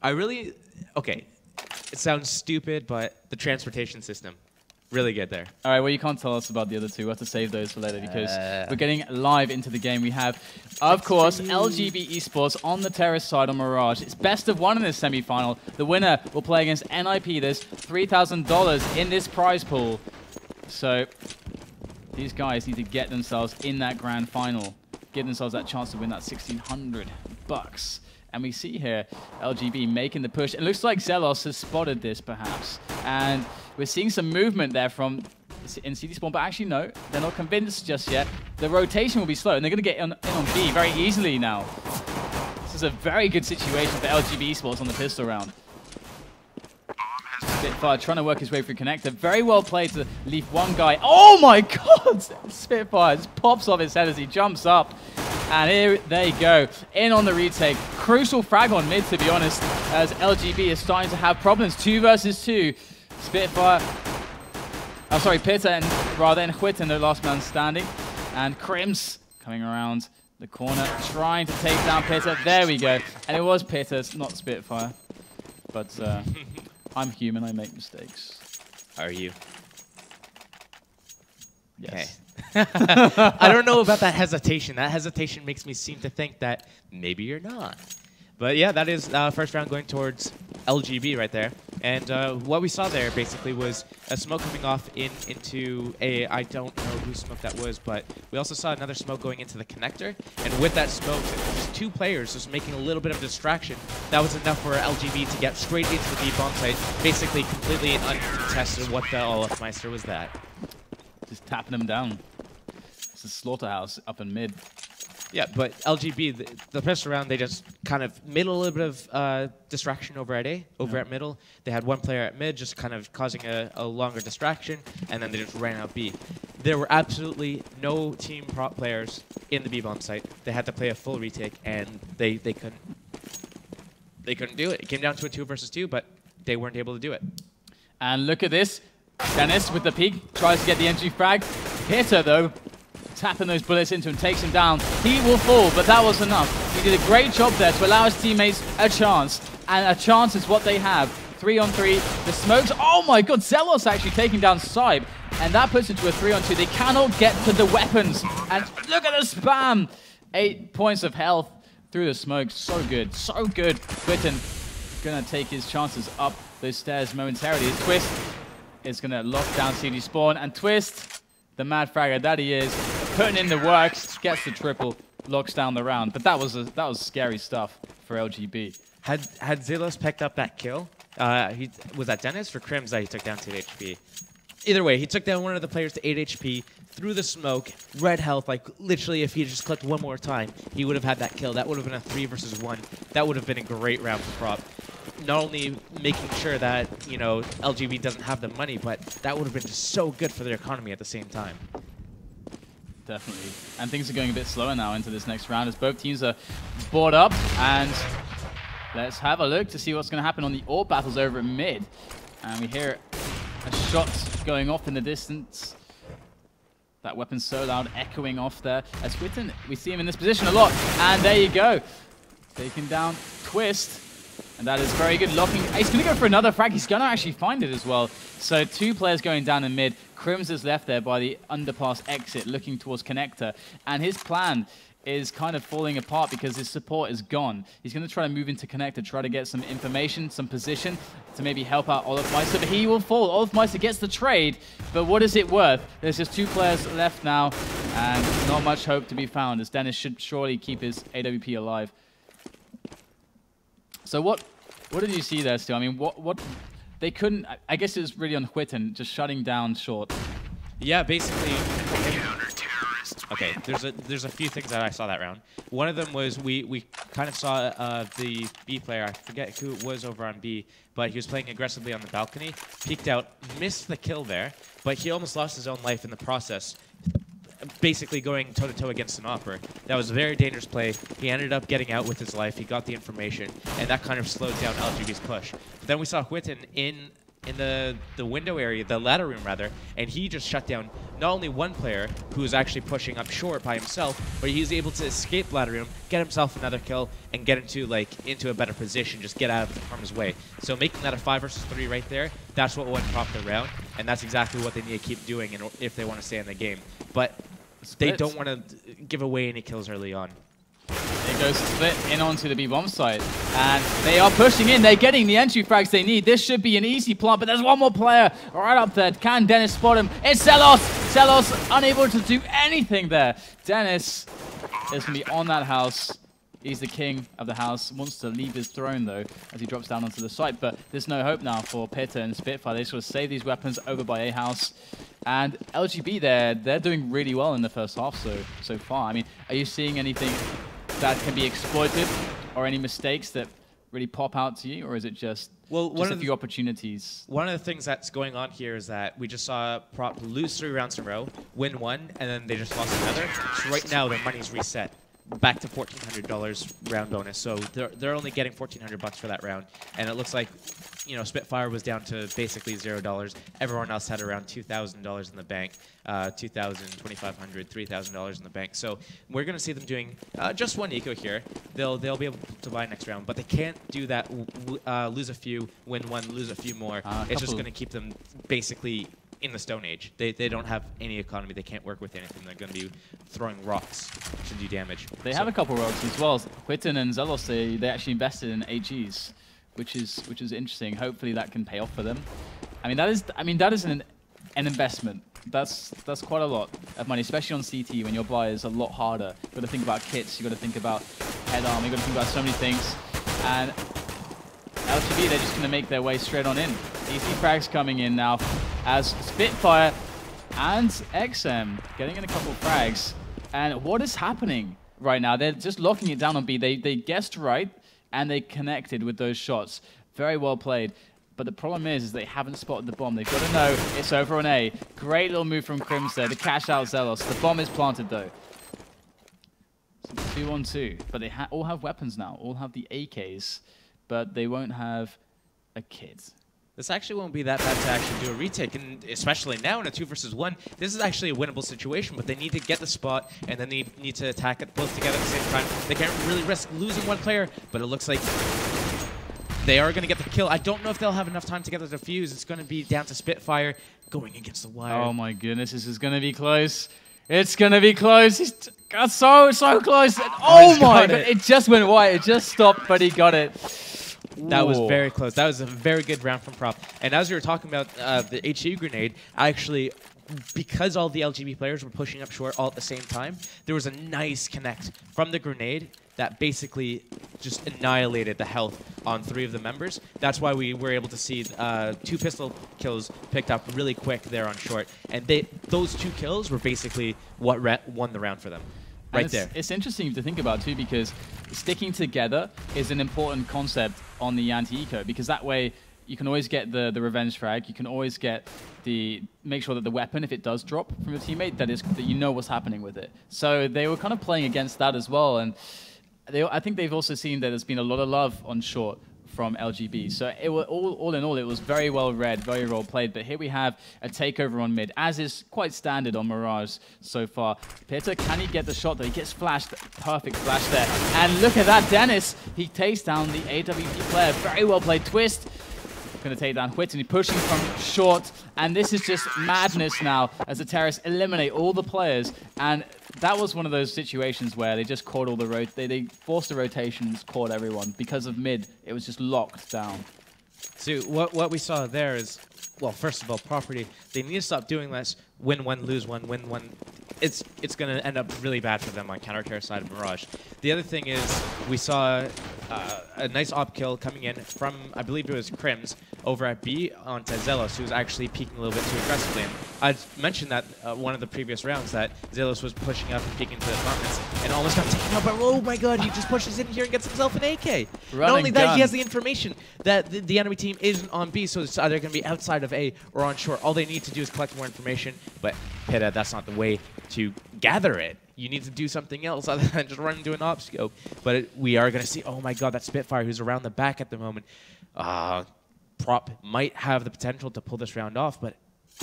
Okay, it sounds stupid, but the transportation system, really good there. All right, well, you can't tell us about the other two. We'll have to save those for later because we're getting live into the game. We have, of course, LGB Esports on the terrace side on Mirage. It's best of one in this semi-final. The winner will play against NIP. There's $3,000 in this prize pool. So these guys need to get themselves in that grand final, give themselves that chance to win that $1,600. And we see here LGB making the push. It looks like Zelos has spotted this, perhaps. And we're seeing some movement there from in CD spawn, but actually no, they're not convinced just yet. The rotation will be slow, and they're going to get in on B very easily now. This is a very good situation for LGB Esports on the pistol round. Spitfire trying to work his way through connector. Very well played to leave one guy. Oh my god! Spitfire just pops off his head as he jumps up. And here they go. In on the retake. Crucial frag on mid, to be honest, as LGB is starting to have problems. 2 versus 2. Spitfire. Oh, sorry, Pitta and Hvitten, the last man standing. And Crims coming around the corner, trying to take down Pitta. There we go. And it was Pitta, not Spitfire. But I'm human, I make mistakes. Are you? Yes. Okay. I don't know about that hesitation. That hesitation makes me seem to think that maybe you're not. But yeah, that is first round going towards LGB right there. And what we saw there basically was a smoke coming off into a, I don't know whose smoke that was, but we also saw another smoke going into the connector. And with that smoke, just 2 players just making a little bit of distraction. That was enough for LGB to get straight into the B bomb site, basically completely uncontested. What the Olafmeister was that? Just tapping them down. It's a slaughterhouse up in mid. Yeah, but LGB, the first round, they just kind of made a little bit of distraction over at A, at middle. They had 1 player at mid, just kind of causing a longer distraction, and then they just ran out B. There were absolutely no team prop players in the B bomb site. They had to play a full retake, and they couldn't do it. It came down to a 2 versus 2, but they weren't able to do it. And look at this. Dennis with the peek tries to get the entry frag. Pitta, though, tapping those bullets into him, takes him down. He will fall, but that was enough. He did a great job there to allow his teammates a chance, and a chance is what they have. 3-on-3, the smokes. Oh my god, Zelos actually taking down Saib, and that puts it to a 3-on-2. They cannot get to the weapons, and look at the spam. 8 points of health through the smoke. So good, so good. Hvitten gonna take his chances up those stairs momentarily. His Twist is gonna lock down CD spawn, and Twist, the mad fragger that he is, putting in the work, gets the triple, locks down the round. But that was scary stuff for LGB. Had Zelos picked up that kill, was that Dennis or Crims that he took down to 8 HP? Either way, he took down one of the players to 8 HP through the smoke, red health. Like literally, if he just clicked one more time, he would have had that kill. That would have been a 3 versus 1. That would have been a great round for Prop. Not only making sure that, you know, LGB doesn't have the money, but that would have been just so good for their economy at the same time. Definitely. And things are going a bit slower now into this next round as both teams are bored up. And let's have a look to see what's going to happen on the AWP battles over at mid. And we hear a shot going off in the distance. That weapon's so loud, echoing off there. As Hvitten, we see him in this position a lot. And there you go. Taking down Twist. And that is very good. Locking. He's going to go for another frag. He's going to actually find it as well. So 2 players going down in mid. Crims is left there by the underpass exit, looking towards connector. And his plan is kind of falling apart because his support is gone. He's going to try to move into connector, try to get some information, some position to maybe help out Olafmeister. But he will fall. Olafmeister gets the trade. But what is it worth? There's just 2 players left now. And not much hope to be found, as Dennis should surely keep his AWP alive. So what did you see there, Stu? I mean, what they couldn't. I guess it was really on Hvitten just shutting down short. Yeah, basically. Okay, there's a few things that I saw that round. One of them was we kind of saw the B player. I forget who it was over on B, but he was playing aggressively on the balcony. Peeked out, missed the kill there, but he almost lost his own life in the process. Basically going toe-to-toe against an opera. That was a very dangerous play. He ended up getting out with his life. He got the information, and that kind of slowed down LGB's push. But then we saw Hvitten in in the window area, the ladder room rather, and he just shut down not only one player who was actually pushing up short by himself, but he was able to escape ladder room, get himself another kill, and get into a better position, just get out of harm's way. So making that a 5 versus 3 right there, that's what won Prop the round, and that's exactly what they need to keep doing if they want to stay in the game. But they don't want to give away any kills early on. It goes to split in onto the B-bomb site, and they are pushing in. They're getting the entry frags they need. This should be an easy plant, but there's one more player right up there. Can Dennis spot him? It's Zelos! Zelos unable to do anything there. Dennis is going to be on that house. He's the king of the house. Wants to leave his throne, though, as he drops down onto the site. But there's no hope now for Pitta and Spitfire. They sort of save these weapons over by A house. And LGB, they're doing really well in the first half so far. I mean, are you seeing anything that can be exploited, or any mistakes that really pop out to you, or is it just a few opportunities? One of the things that's going on here is that we just saw Prop lose 3 rounds in a row, win 1, and then they just lost another. So right now their money's reset back to $1,400 round bonus. So they're only getting $1,400 for that round, and it looks like, you know, Spitfire was down to basically $0. Everyone else had around $2,000 in the bank, $2,000, $2,500, $3,000 in the bank. So we're going to see them doing just one eco here. They'll be able to buy next round, but they can't do that. Lose a few, win 1, lose a few more. It's just going to keep them basically in the Stone Age. They don't have any economy. They can't work with anything. They're going to be throwing rocks to do damage. They have a couple rocks as well. Whitten and Zelos, they actually invested in AGs, which is interesting. Hopefully that can pay off for them. I mean that is an investment. That's quite a lot of money, especially on CT when your buy is a lot harder. You've got to think about kits. You've got to think about head arm. You've got to think about so many things. And LGB, they're just going to make their way straight on in. Easy frags coming in now as Spitfire and XM getting in a couple of frags. And what is happening right now? They're just locking it down on B. They guessed right, and they connected with those shots. Very well played. But the problem is they haven't spotted the bomb. They've got to know it's over on A. Great little move from Crims there to cash out Zelos. The bomb is planted, though. So 2-on-2. But they all have weapons now. All have the AKs. But they won't have a kit. This actually won't be that bad to actually do a retake, and especially now in a 2 versus 1, this is actually a winnable situation, but they need to get the spot, and then they need to attack it both together at the same time. They can't really risk losing one player, but it looks like they are going to get the kill. I don't know if they'll have enough time to get the defuse. It's going to be down to Spitfire going against the wire. Oh my goodness, this is going to be close. It's going to be close. He's got so close. And oh my god, it just went wide. It just stopped, but he got it. That was very close. That was a very good round from Prop. And as we were talking about the HE grenade, actually, because all the LGB players were pushing up short all at the same time, there was a nice connect from the grenade that basically just annihilated the health on 3 of the members. That's why we were able to see 2 pistol kills picked up really quick there on short. And those 2 kills were basically what won the round for them. Right there. It's interesting to think about too, because sticking together is an important concept on the anti-eco, because that way you can always get the revenge frag. You can always get make sure that the weapon, if it does drop from your teammate, that you know what's happening with it. So they were kind of playing against that as well, and I think they've also seen that there's been a lot of love on short from LGB. So it was, all in all, it was very well read, very well played. But here we have a takeover on mid, as is quite standard on Mirage so far. Pitta, can he get the shot, though? He gets flashed. Perfect flash there. And look at that, Dennis. He takes down the AWP player. Very well played. Twist. Going to take down Whitten. He's pushing from short. And this is just madness now as the terrorists eliminate all the players. And that was one of those situations where they just caught all the they forced the rotations, caught everyone. Because of mid, it was just locked down. So what we saw there is, well, first of all, Property, they need to stop doing this. Win 1, lose 1, win 1. It's going to end up really bad for them on counter-terror side of Mirage. The other thing is we saw a nice op kill coming in from, I believe it was Crims, over at B onto Zelos, who's actually peeking a little bit too aggressively. And I mentioned that one of the previous rounds that Zelos was pushing up and peeking to the apartments and almost got taken out, but oh my god, he just pushes in here and gets himself an AK. Not only that, he has the information that the enemy team isn't on B, so it's either going to be outside of A or on short. All they need to do is collect more information, but Pitta, that's not the way to gather it. You need to do something else other than just run into an op scope. But we are going to see, oh my god, that Spitfire who's around the back at the moment. Prop might have the potential to pull this round off, but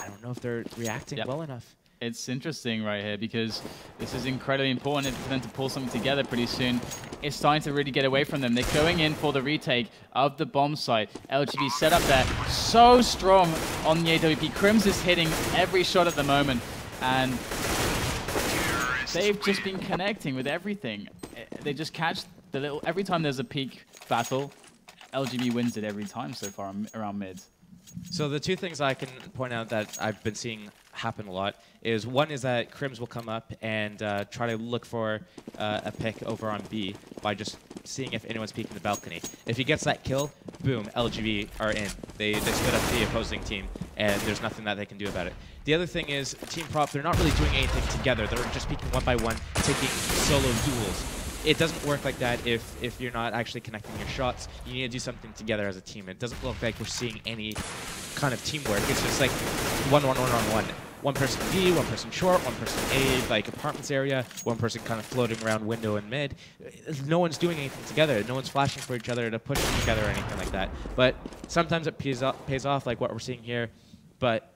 I don't know if they're reacting well enough. It's interesting right here because this is incredibly important for them to pull something together pretty soon. It's starting to really get away from them. They're going in for the retake of the bomb site. LGB set up there so strong on the AWP. Crims is hitting every shot at the moment, and they've just been connecting with everything. They just catch the little... Every time there's a peak battle, LGB wins it every time so far around mid. So the two things I can point out that I've been seeing happen a lot is one is that Crims will come up and try to look for a pick over on B by just seeing if anyone's peeking the balcony. If he gets that kill, boom, LGB are in. They split up the opposing team, and there's nothing that they can do about it. The other thing is Team Prop, they're not really doing anything together. They're just peeking one by one, taking solo duels. It doesn't work like that if you're not actually connecting your shots. You need to do something together as a team. It doesn't look like we're seeing any kind of teamwork. It's just like one on one. One person B, one person short, one person A, like apartments area, one person kind of floating around window and mid. No one's doing anything together. No one's flashing for each other to push them together or anything like that. But sometimes it pays off, like what we're seeing here. But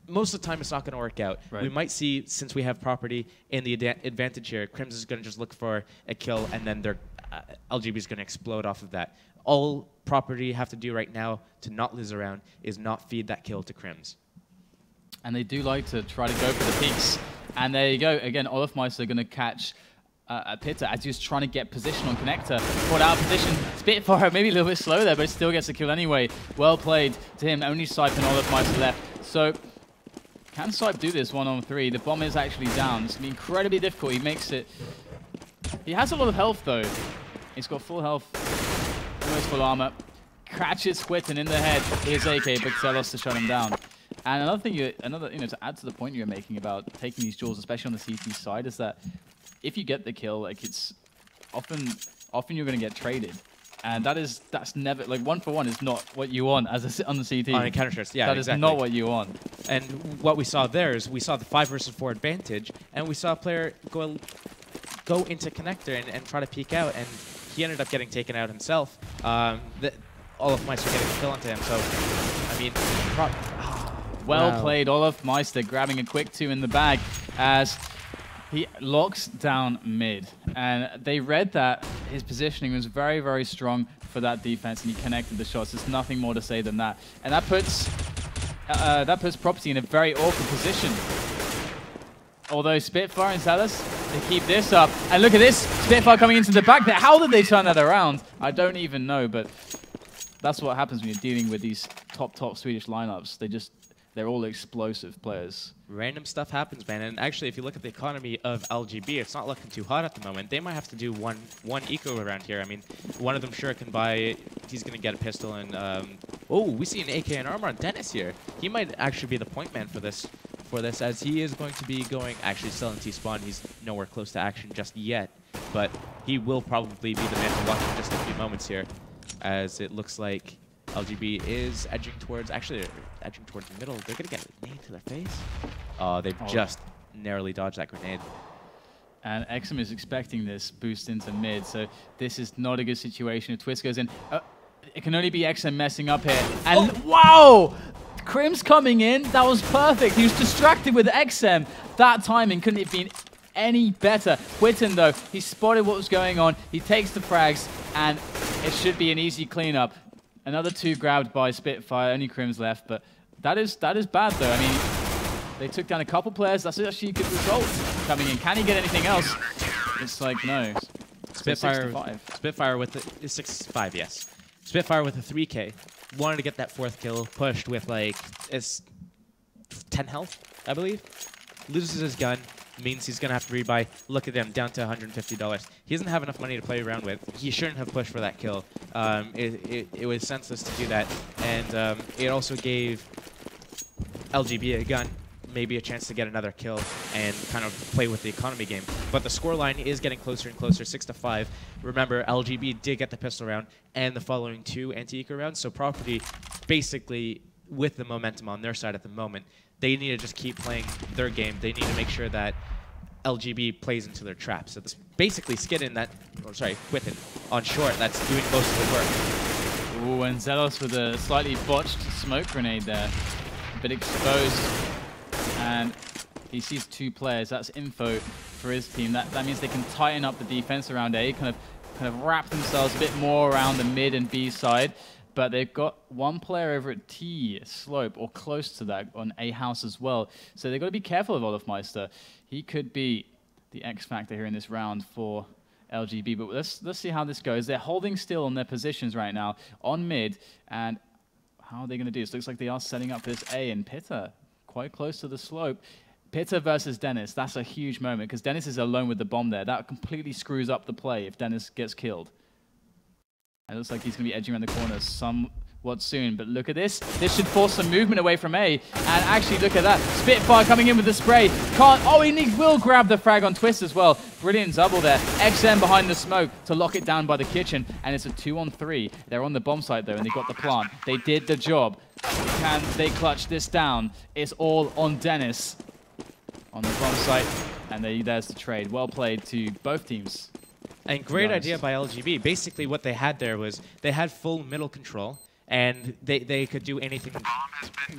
most of the time, it's not going to work out. Right. We might see, since we have property in the advantage here, Crims is going to just look for a kill, and then their LGB is going to explode off of that. All property have to do right now to not lose a round is not feed that kill to Crims. And they do like to try to go for the peaks. And there you go. Again, Olofmeister going to catch a Pitta as he's trying to get position on connector. Put out of position. Spitfire maybe a little bit slow there, but it still gets a kill anyway. Well played to him. Only Sipe and Olofmeister left. So can Sipe do this 1-on-3? The bomb is actually down. It's going to be incredibly difficult. He makes it. He has a lot of health though. He's got full health. Almost full armor. Catches Whitten in the head. Here's AK, but Zelos to shut him down. And another thing, to add to the point you're making about taking these duels, especially on the CT side, is that if you get the kill, like it's often you're going to get traded, and that's never like 1-for-1 is not what you want as on the CT. On a counter stress, yeah, that exactly. is not what you want. And what we saw there is we saw the 5 versus 4 advantage, and we saw a player go into connector and try to peek out, and he ended up getting taken out himself. Olofmeister getting a kill onto him, so I mean. Well played, Olofmeister grabbing a quick 2 in the bag as he locks down mid. And they read that his positioning was very, very strong for that defense, and he connected the shots. There's nothing more to say than that. And that puts Property in a very awkward position. Although Spitfire and Zealous, they keep this up. And look at this, Spitfire coming into the back there. How did they turn that around? I don't even know, but that's what happens when you're dealing with these top Swedish lineups. They're all explosive players. Random stuff happens, man. And actually, if you look at the economy of LGB, it's not looking too hot at the moment. They might have to do one eco around here. I mean, one of them sure can buy. He's going to get a pistol. And oh, we see an AK and armor on Dennis here. He might actually be the point man for this, as he is going to be going. Actually, still in T-spawn. He's nowhere close to action just yet, but he will probably be the man to watch in just a few moments here, as it looks like LGB is edging towards the middle. They're going to get a grenade to their face. They've just narrowly dodged that grenade. And Exum is expecting this boost into mid, so this is not a good situation. If Twist goes in, it can only be Exum messing up here. And wow! Crim's coming in. That was perfect. He was distracted with XM. That timing couldn't have been any better. Whitten, though, he spotted what was going on. He takes the frags, and it should be an easy cleanup. Another 2 grabbed by Spitfire. Only Crim's left, but that is bad, though. I mean, they took down a couple players. That's actually a good result coming in. Can he get anything else? It's like, no. Spitfire with the 6-5, yes. Spitfire with a 3K. Wanted to get that 4th kill. Pushed with, like, it's 10 health, I believe. Loses his gun. Means he's going to have to rebuy. Look at him, down to $150. He doesn't have enough money to play around with. He shouldn't have pushed for that kill. It was senseless to do that. And it also gave LGB a gun, maybe a chance to get another kill and kind of play with the economy game. But the scoreline is getting closer and closer, 6-5. Remember, LGB did get the pistol round and the following 2 anti-eco rounds. So Property, basically, with the momentum on their side at the moment, they need to just keep playing their game. They need to make sure that LGB plays into their traps. So it's basically Whitten on short that's doing most of the work. Ooh, and Zelos with a slightly botched smoke grenade there. A bit exposed. And he sees 2 players. That's info for his team. That means they can tighten up the defense around A, kind of wrap themselves a bit more around the mid and B side. But they've got 1 player over at T slope or close to that on A house as well. So they've got to be careful of Olofmeister. He could be the X factor here in this round for LGB. But let's see how this goes. They're holding still on their positions right now on mid. And how are they going to do this? Looks like they are setting up this A, and Pitta quite close to the slope. Pitta versus Dennis. That's a huge moment because Dennis is alone with the bomb there. That completely screws up the play if Dennis gets killed. It looks like he's going to be edging around the corner somewhat soon. But look at this. This should force some movement away from A. And actually, look at that. Spitfire coming in with the spray. Can't. Oh, he will grab the frag on Twist as well. Brilliant double there. XM behind the smoke to lock it down by the kitchen. And it's a 2-on-3. They're on the bomb site, though, and they got the plant. They did the job. Can they clutch this down? It's all on Dennis on the bomb site. And there's the trade. Well played to both teams. And great idea by LGB. Basically, what they had there was they had full middle control, and they could do anything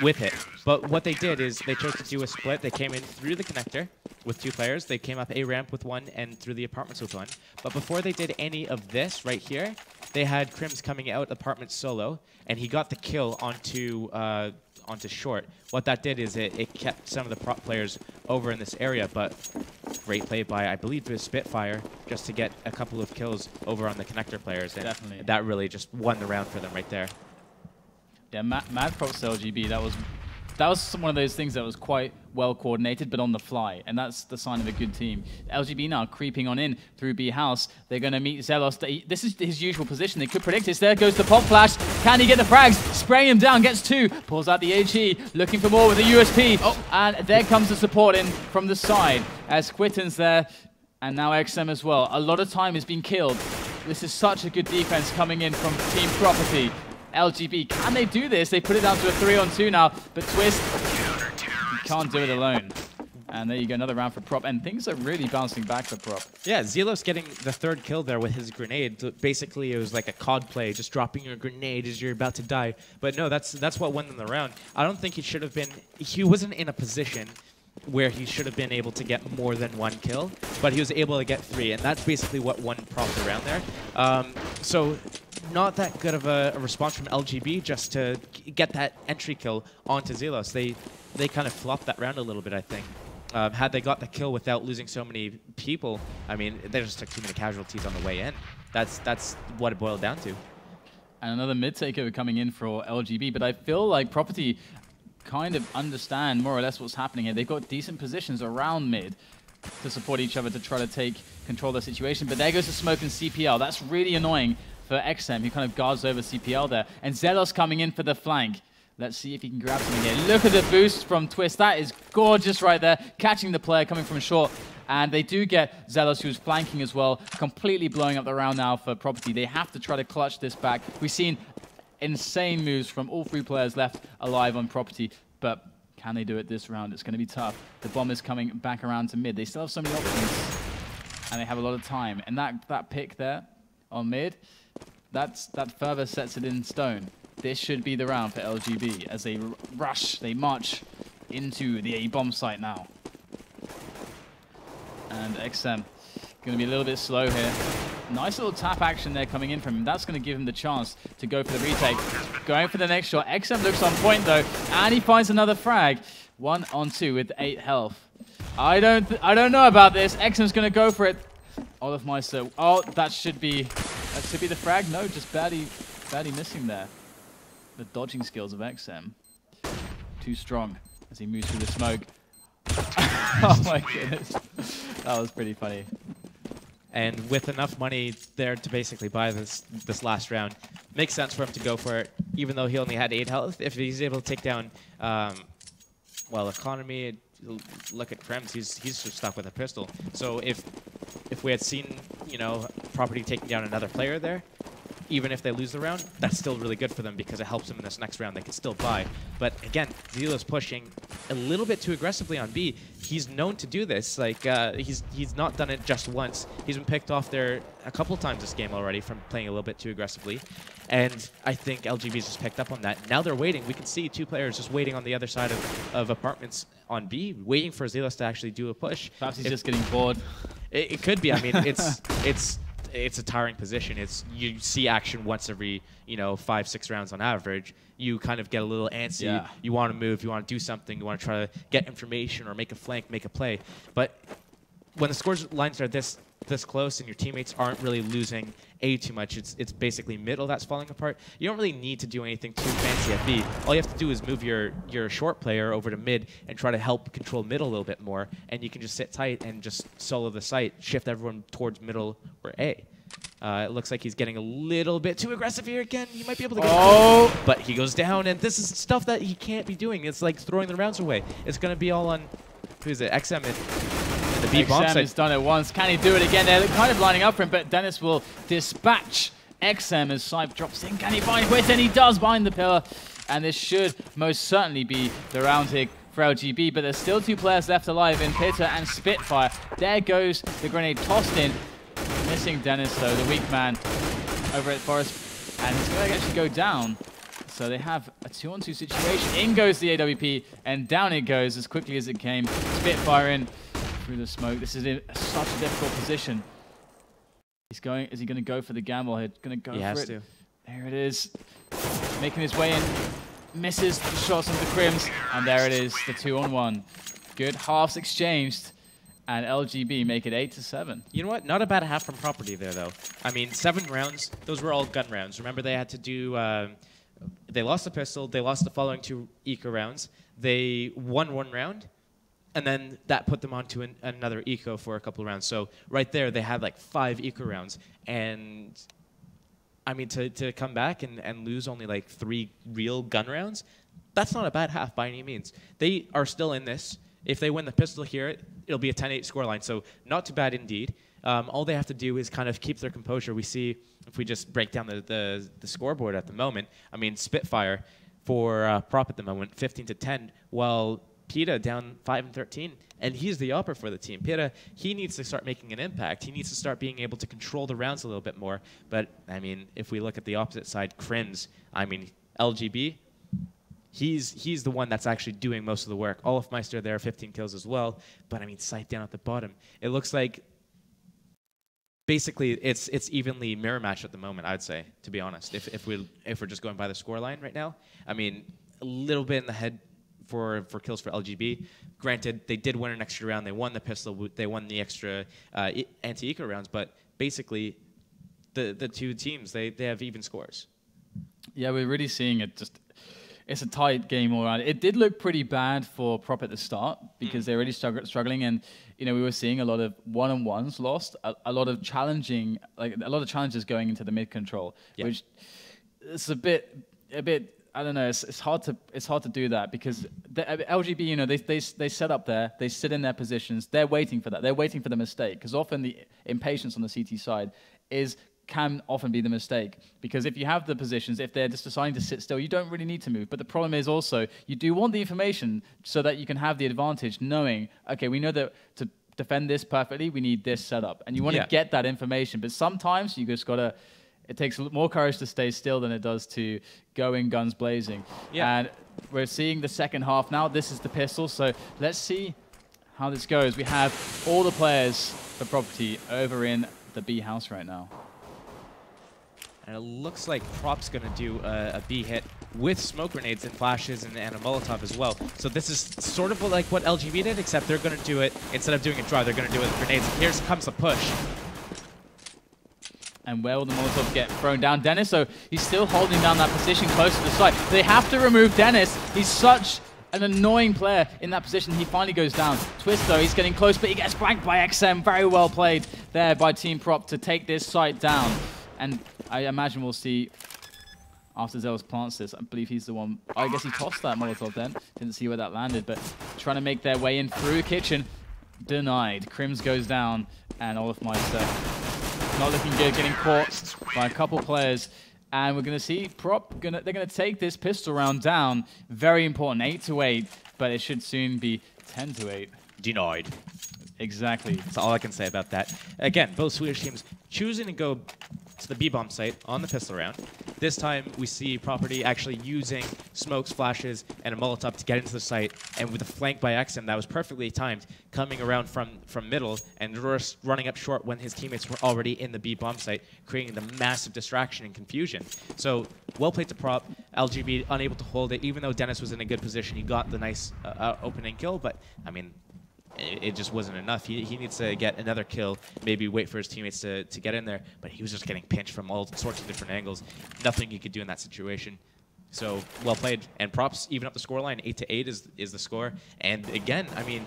with it. But what they did is they chose to do a split. They came in through the connector with 2 players. They came up A ramp with 1 and through the apartments with 1. But before they did any of this right here, they had Crims coming out apartment solo, and he got the kill onto short. What that did is it kept some of the prop players over in this area, but great play by, I believe, the Spitfire just to get a couple of kills over on the connector players. And definitely. That really just won the round for them right there. Yeah, mad props to LGB. That was one of those things that was quite well coordinated, but on the fly, and that's the sign of a good team. LGB now creeping on in through B house. They're going to meet Zelos. This is his usual position. They could predict this. There goes the pop flash. Can he get the frags? Spraying him down. Gets 2. Pulls out the AG. Looking for more with the USP. Oh, and there comes the support in from the side as Quitten's there, and now XM as well. A lot of time has been killed. This is such a good defense coming in from Team Property. LGB, can they do this? They put it down to a 3-on-2 now, but Twist, he can't do it alone. And there you go, another round for Prop, and things are really bouncing back for Prop. Yeah, Zelos getting the 3rd kill there with his grenade. Basically, it was like a COD play, just dropping your grenade as you're about to die. But no, that's what won them the round. I don't think he should have been... He wasn't in a position where he should have been able to get more than 1 kill, but he was able to get 3, and that's basically what won Prop the round there. So not that good of a response from LGB just to get that entry kill onto Zelos. They kind of flopped that round a little bit, I think. Had they got the kill without losing so many people, I mean, they just took too many casualties on the way in. That's what it boiled down to. And another mid takeover coming in for LGB, but I feel like Property kind of understand more or less what's happening here. They've got decent positions around mid to support each other to try to take control of the situation. But there goes the smoke and CPL. That's really annoying for XM, who kind of guards over CPL there. And Zelos coming in for the flank. Let's see if he can grab something here. Look at the boost from Twist. That is gorgeous right there. Catching the player coming from short. And they do get Zelos, who's flanking as well, completely blowing up the round now for Property. They have to try to clutch this back. We've seen insane moves from all 3 players left alive on Property, but can they do it this round? It's going to be tough. The bomb is coming back around to mid. They still have so many options, and they have a lot of time. And that pick there on mid, that further sets it in stone. This should be the round for LGB as they rush, they march into the A bomb site now. And XM going to be a little bit slow here. Nice little tap action there coming in from him. That's going to give him the chance to go for the retake. Going for the next shot. XM looks on point though, and he finds another frag. 1-on-2 with 8 health. I don't know about this. XM's going to go for it. Olofmeister. Oh, that should be the frag. No, just barely missing there. The dodging skills of XM. Too strong as he moves through the smoke. Oh my goodness. That was pretty funny. And with enough money there to basically buy this last round, makes sense for him to go for it, even though he only had 8 health. If he's able to take down, well, Economy, look at Krems, he's just stuck with a pistol. So if we had seen, you know, Property taking down another player there, even if they lose the round, that's still really good for them because it helps them in this next round. They can still buy. But again, Zilo's pushing a little bit too aggressively on B. He's known to do this. Like he's not done it just once. He's been picked off there a couple times this game already from playing a little bit too aggressively. And I think LGB's just picked up on that. Now they're waiting. We can see 2 players just waiting on the other side of apartments on B, waiting for Zelos to actually do a push. Perhaps he's just getting bored. It could be. I mean, it's a tiring position. You see action once every 5-6 rounds on average. You kind of get a little antsy. Yeah. You want to move. You want to do something. You want to try to get information or make a flank, make a play. But when the scores lines are this close and your teammates aren't really losing A too much, it's basically middle that's falling apart. You don't really need to do anything too fancy at B. All you have to do is move your short player over to mid and try to help control middle a little bit more, and you can just sit tight and just solo the site, shift everyone towards middle or A. It looks like he's getting a little bit too aggressive here again. He might be able to get but he goes down, and this is stuff that he can't be doing. It's like throwing the rounds away. It's going to be all on, who is it, XM and the B bomb XM has done it once. Can he do it again? They're kind of lining up for him, but Dennis will dispatch XM as Sype drops in. Can he find Wit? And he does behind the pillar. And this should most certainly be the round here for LGB, but there's still 2 players left alive in Pitter and Spitfire. There goes the grenade tossed in. Missing Dennis, though, the weak man over at Forest. And he's going to actually go down. So they have a 2-on-2 situation. In goes the AWP, and down it goes as quickly as it came. Spitfire in through the smoke. This is in such a difficult position. He's going. Is he going to go for the gamble here? Going to go for it. He has to. There it is. Making his way in. Misses the shots of the Crims. And there it is, the 2-on-1. Good halves exchanged. And LGB make it 8-7. You know what? Not a bad half from Property there, though. I mean, 7 rounds. Those were all gun rounds. Remember, they had to do... they lost the pistol. They lost the following 2 eco rounds. They won 1 round. And then that put them onto another eco for a couple of rounds. So right there, they had like 5 eco rounds. And I mean, to come back and lose only like 3 real gun rounds, that's not a bad half by any means. They are still in this. If they win the pistol here, it'll be a 10-8 scoreline. So not too bad indeed. All they have to do is kind of keep their composure. We see, if we just break down the scoreboard at the moment, I mean, Spitfire for Prop at the moment, 15-10, while Pita down 5-13, and he's the upper for the team. Pita, he needs to start making an impact. He needs to start being able to control the rounds a little bit more. But, I mean, if we look at the opposite side, Crims, I mean, LGB, he's the one that's actually doing most of the work. Olafmeister there, 15 kills as well. But, I mean, Sight down at the bottom. It looks like basically it's evenly mirror match at the moment, I'd say, to be honest, if we're just going by the scoreline right now. I mean, a little bit in the head for kills for LGB. Granted, they did win an extra round. They won the pistol. They won the extra anti-eco rounds. But basically, the 2 teams, they have even scores. Yeah, we're really seeing it just... It's a tight game all around. It did look pretty bad for Prop at the start because they're really struggling, and we were seeing a lot of one-on-ones lost, a lot of challenging, like a lot of challenges going into the mid control, which is a bit. I don't know. It's hard to do that because the LGB, they set up there, they sit in their positions, they're waiting for that, they're waiting for the mistake because often the impatience on the CT side can often be the mistake, because if you have the positions, if they're just deciding to sit still, you don't really need to move. But the problem is also you do want the information so that you can have the advantage knowing, okay, we know that to defend this perfectly, we need this setup. And you want to get that information. But sometimes you just got to, it takes more courage to stay still than it does to go in guns blazing. Yeah. And we're seeing the second half now. This is the pistol. So let's see how this goes. We have all the players for Property over in the B house right now. And it looks like Prop's going to do a B hit with smoke grenades and flashes and a Molotov as well. So this is sort of like what LGB did, except they're going to do it, instead of doing a drive, they're going to do it with grenades. And here comes the push. And where will the Molotov get thrown down? Dennis, so he's still holding down that position close to the site. They have to remove Dennis. He's such an annoying player in that position. He finally goes down. Twist, though, he's getting close, but he gets blanked by XM. Very well played there by Team Prop to take this site down. And I imagine we'll see, after Zelos plants this, I believe he's the one. I guess he tossed that Molotov then. Didn't see where that landed, but trying to make their way in through kitchen. Denied. Crims goes down, and Olafmeister not looking good, getting caught by a couple players. And we're going to see Prop, they're going to take this pistol round down. Very important, 8-8, but it should soon be 10-8. Denied. Exactly. That's all I can say about that. Again, both Swedish teams choosing to go to the B-bomb site on the pistol round. This time, we see Property actually using smokes, flashes, and a Molotov to get into the site, and with a flank by XM that was perfectly timed, coming around from middle and running up short when his teammates were already in the B-bomb site, creating the massive distraction and confusion. So, well played to Prop. LGB unable to hold it, even though Dennis was in a good position. He got the nice opening kill, but, I mean, it just wasn't enough. He needs to get another kill, maybe wait for his teammates to get in there, but he was just getting pinched from all sorts of different angles. Nothing he could do in that situation. So, well played. And Props even up the scoreline. 8-8 is the score. And again, I mean,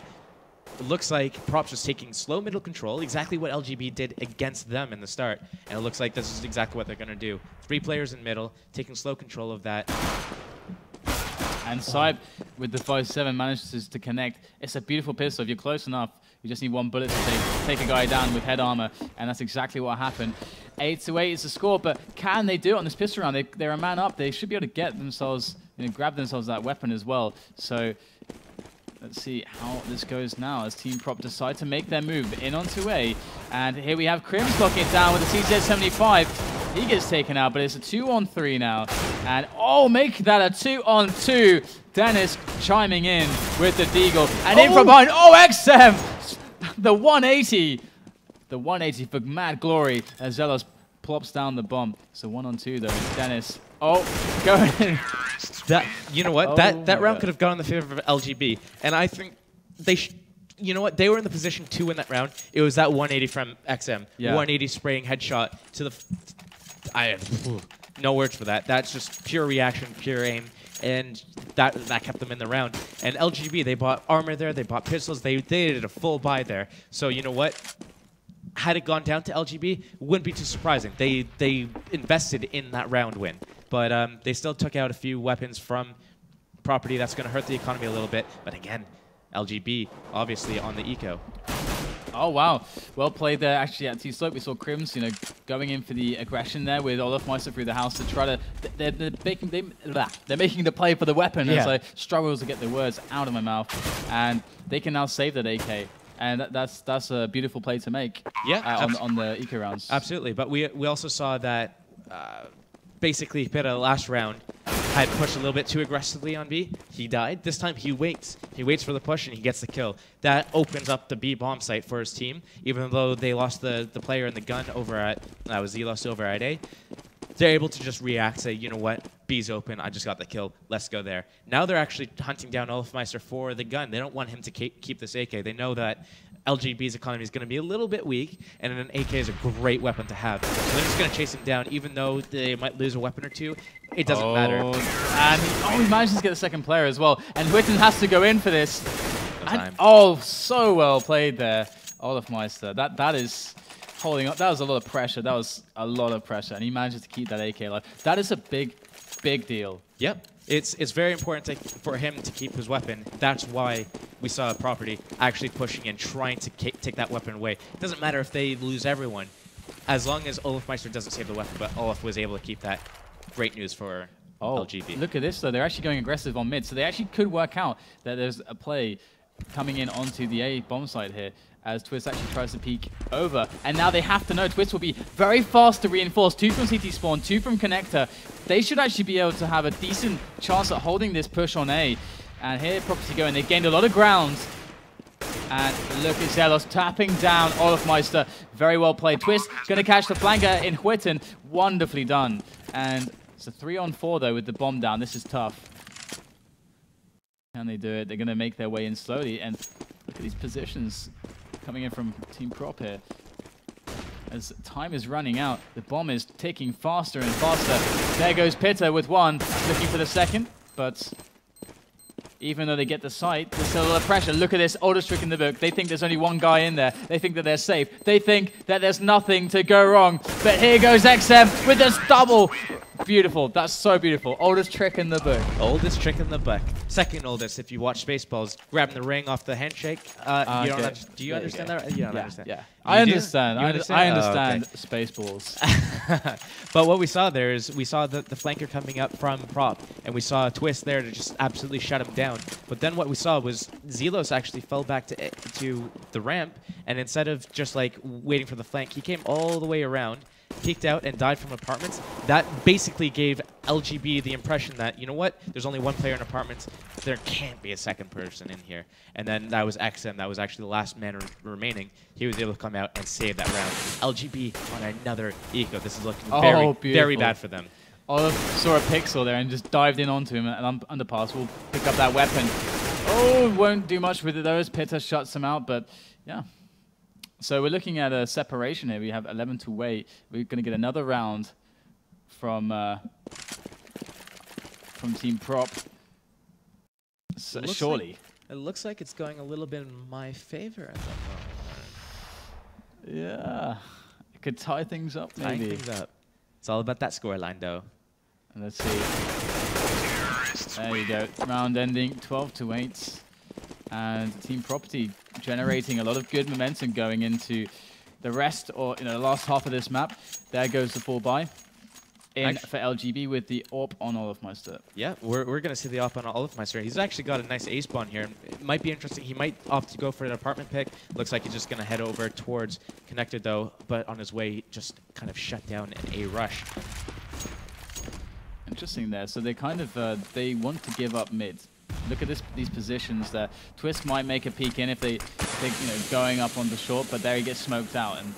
it looks like Props was taking slow middle control, exactly what LGB did against them in the start. And it looks like this is exactly what they're going to do. 3 players in middle, taking slow control of that. And Saib, with the 5-7, manages to connect. It's a beautiful pistol. If you're close enough, you just need one bullet to take a guy down with head armor, and that's exactly what happened. 8-8 is the score, but can they do it on this pistol round? They're a man up. They should be able to get themselves, grab themselves that weapon as well. So let's see how this goes now as Team Prop decide to make their move in onto A. And here we have Crims locking it down with the CZ75. He gets taken out, but it's a 2-on-3 now. And, oh, make that a 2-on-2. Dennis chiming in with the deagle. And in from behind, oh, XM! The 180. The 180 for mad glory as Zelos plops down the bomb. So 1-on-2, though. Dennis, oh, going in. You know what? Oh, that round could have gone in the favor of LGB. And I think they you know what? They were in the position to win that round. It was that 180 from XM. Yeah. 180 spraying headshot to the... no words for that. That's just pure reaction, pure aim, and that kept them in the round. And LGB, they bought armor there, they bought pistols, they did a full buy there. So you know what? Had it gone down to LGB, wouldn't be too surprising. They invested in that round win, but they still took out a few weapons from Property. That's going to hurt the economy a little bit. But again, LGB obviously on the eco. Oh, wow. Well played there. Actually, at T-Slope, we saw Crims, going in for the aggression there with Olafmeister through the house to try to... They're making the play for the weapon as I struggle to get the words out of my mouth. And they can now save that AK. And that's a beautiful play to make on the eco rounds. Absolutely. But we also saw that basically Pita last round had pushed a little bit too aggressively on B. He died. This time he waits. He waits for the push and he gets the kill. That opens up the B bomb site for his team, even though they lost the player and the gun over at Zelos over at A. They're able to just react, say, you know what, B's open, I just got the kill, let's go there. Now they're actually hunting down Olafmeister for the gun. They don't want him to keep this AK. They know that LGB's economy is going to be a little bit weak, and an AK is a great weapon to have. So they're just going to chase him down, even though they might lose a weapon or two. It doesn't matter. And he manages to get the second player as well. And Witten has to go in for this. And, so well played there, Olafmeister. That is holding up. That was a lot of pressure. That was a lot of pressure, and he manages to keep that AK alive. That is a big deal. Yep. It's very important for him to keep his weapon. That's why we saw Property actually pushing and trying to take that weapon away. It doesn't matter if they lose everyone, as long as Olafmeister doesn't save the weapon, but Olaf was able to keep that. Great news for LGB. Look at this, though. They're actually going aggressive on mid, so they actually could work out that there's a play coming in onto the A bomb site here, as Twist actually tries to peek over. And now they have to know Twist will be very fast to reinforce. 2 from CT spawn, 2 from connector. They should actually be able to have a decent chance at holding this push on A. And here Property going. They gained a lot of ground. And look at Zelos tapping down Olafmeister. Very well played. Twist going to catch the flanker in Whitten. Wonderfully done. And it's a 3-on-4 though with the bomb down. This is tough. Can they do it? They're going to make their way in slowly. And look at these positions coming in from Team Prop here. As time is running out, the bomb is ticking faster and faster. There goes Pitta with 1, looking for the second. But even though they get the site, there's still a lot of pressure. Look at this, oldest trick in the book. They think there's only 1 guy in there. They think that they're safe. They think that there's nothing to go wrong. But here goes XM with this double. Beautiful. That's so beautiful. Oldest trick in the book. Oldest trick in the book. Second oldest, if you watch Spaceballs, grabbing the ring off the handshake. Do you understand that? You don't understand. Yeah. I understand. I understand okay. Spaceballs. But what we saw there is we saw the flanker coming up from Prop, and we saw a twist there to just absolutely shut him down. But then what we saw was Zelos actually fell back to the ramp, and instead of just like waiting for the flank, he came all the way around, peeked out, and died from apartments. That basically gave LGB the impression that, you know what, there's only one player in apartments, there can't be a second person in here. And then that was XM, that was actually the last man remaining. He was able to come out and save that round. LGB on another eco. This is looking very bad for them. Olive saw a pixel there and just dived in onto him, and Underpass will pick up that weapon. Oh, won't do much with it though, as Pitta shuts him out, but yeah. So we're looking at a separation here. We have 11 to wait. We're going to get another round from Team Prop. So surely. It looks like it's going a little bit in my favor at the moment. Yeah. It could tie things up, maybe. Tie things up. It's all about that scoreline, though. And let's see. There you go. Round ending, 12 to 8. And Team Property generating a lot of good momentum going into the rest, or the last half of this map. There goes the 4-buy in for LGB with the AWP on Olofmeister. Yeah, we're going to see the AWP on Olofmeister. He's actually got a nice ace spawn here. It might be interesting. He might opt to go for an apartment pick. Looks like he's just going to head over towards Connector, though. But on his way, just kind of shut down an A rush. Interesting there. So they kind of they want to give up mid. Look at these positions there. Twist might make a peek in if they going up on the short, but there he gets smoked out, and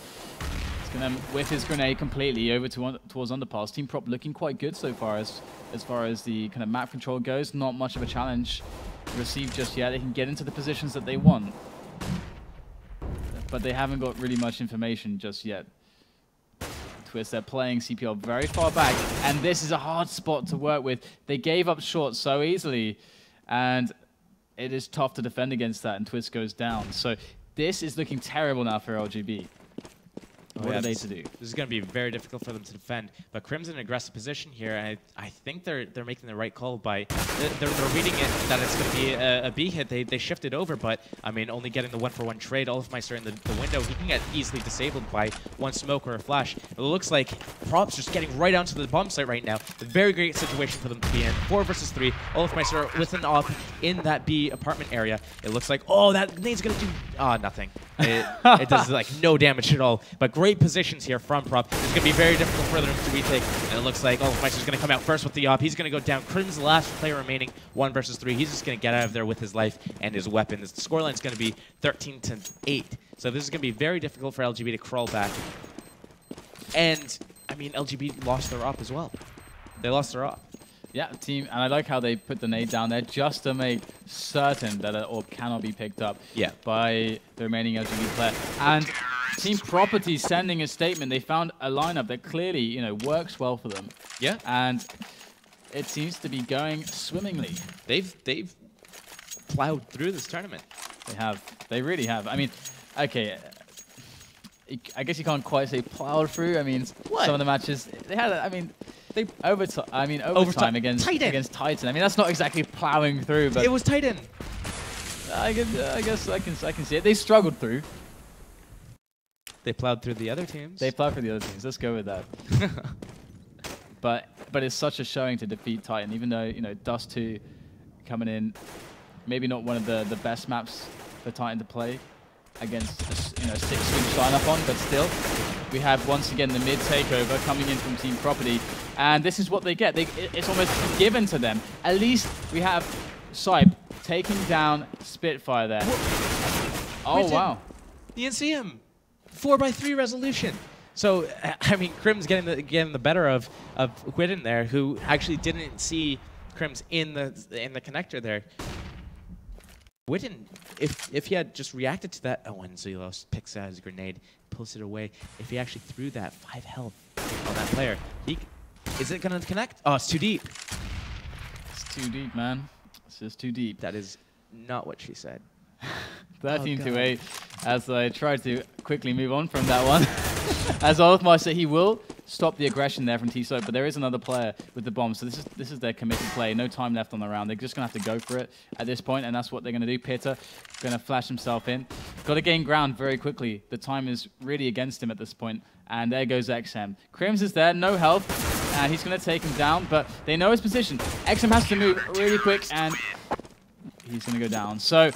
he's gonna whiff his grenade completely over towards Underpass. Team Prop looking quite good so far as far as the kind of map control goes. Not much of a challenge received just yet. They can get into the positions that they want, but they haven't got really much information just yet. Twist, they're playing CPL very far back, and this is a hard spot to work with. They gave up short so easily, and it is tough to defend against that, and Twist goes down. So this is looking terrible now for LGB. What are they to do? This is going to be very difficult for them to defend. But Crim's in an aggressive position here, and I think they're making the right call by they're reading it that it's going to be a B hit. They shifted over, but I mean, only getting the 1-for-1 trade. Olofmeister in the window, he can get easily disabled by one smoke or a flash. It looks like Prop's just getting right onto the bomb site right now. A very great situation for them to be in. 4 versus 3. Olofmeister with an AWP in that B apartment area. It looks like, oh, that nade's going to do nothing. It does like no damage at all. But great positions here from Prop. It's going to be very difficult for them to retake. And it looks like Olofmeister's going to come out first with the AWP. He's going to go down. Crim's the last player remaining. 1 versus 3. He's just going to get out of there with his life and his weapon. The scoreline is going to be 13 to 8. So this is going to be very difficult for LGB to crawl back. And, I mean, LGB lost their AWP as well. They lost their AWP. Yeah, team, and I like how they put the nade down there just to make certain that an AWP cannot be picked up by the remaining LGB player. And Team Property sending a statement. They found a lineup that clearly, works well for them. Yeah. And it seems to be going swimmingly. They've plowed through this tournament. They have. They really have. I mean, okay, I guess you can't quite say plowed through. I mean, some of the matches they had. I mean, overtime against Titan. I mean, that's not exactly plowing through, but it was Titan. I guess I can see it. They struggled through. They plowed through the other teams. They plowed through the other teams. Let's go with that. But it's such a showing to defeat Titan, even though Dust 2 coming in, maybe not one of the best maps for Titan to play against a 6-switch lineup on, but still. We have once again the mid takeover coming in from Team Property, and this is what they get. It's almost given to them. At least we have Sipe taking down Spitfire there. Oh wow! You didn't see him. 4x3 resolution. So I mean, Crim's getting the better of Whitten there, who actually didn't see Crim's in the connector there. Whitten, if he had just reacted to that, and Zelos picks out his grenade, pulls it away. If he actually threw that 5 health on that player, is it going to connect? Oh, it's too deep. It's too deep, man. It's just too deep. That is not what she said. 13 to 8, as I try to quickly move on from that one. As Olofmeister, he will stop the aggression there from T-Soap, but there is another player with the bomb, so this is their committed play. No time left on the round. They're just going to have to go for it at this point, and that's what they're going to do. Pitta going to flash himself in. Got to gain ground very quickly. The time is really against him at this point, and there goes XM. Crims is there, no health, and he's going to take him down, but they know his position. XM has to move really quick, and he's going to go down. So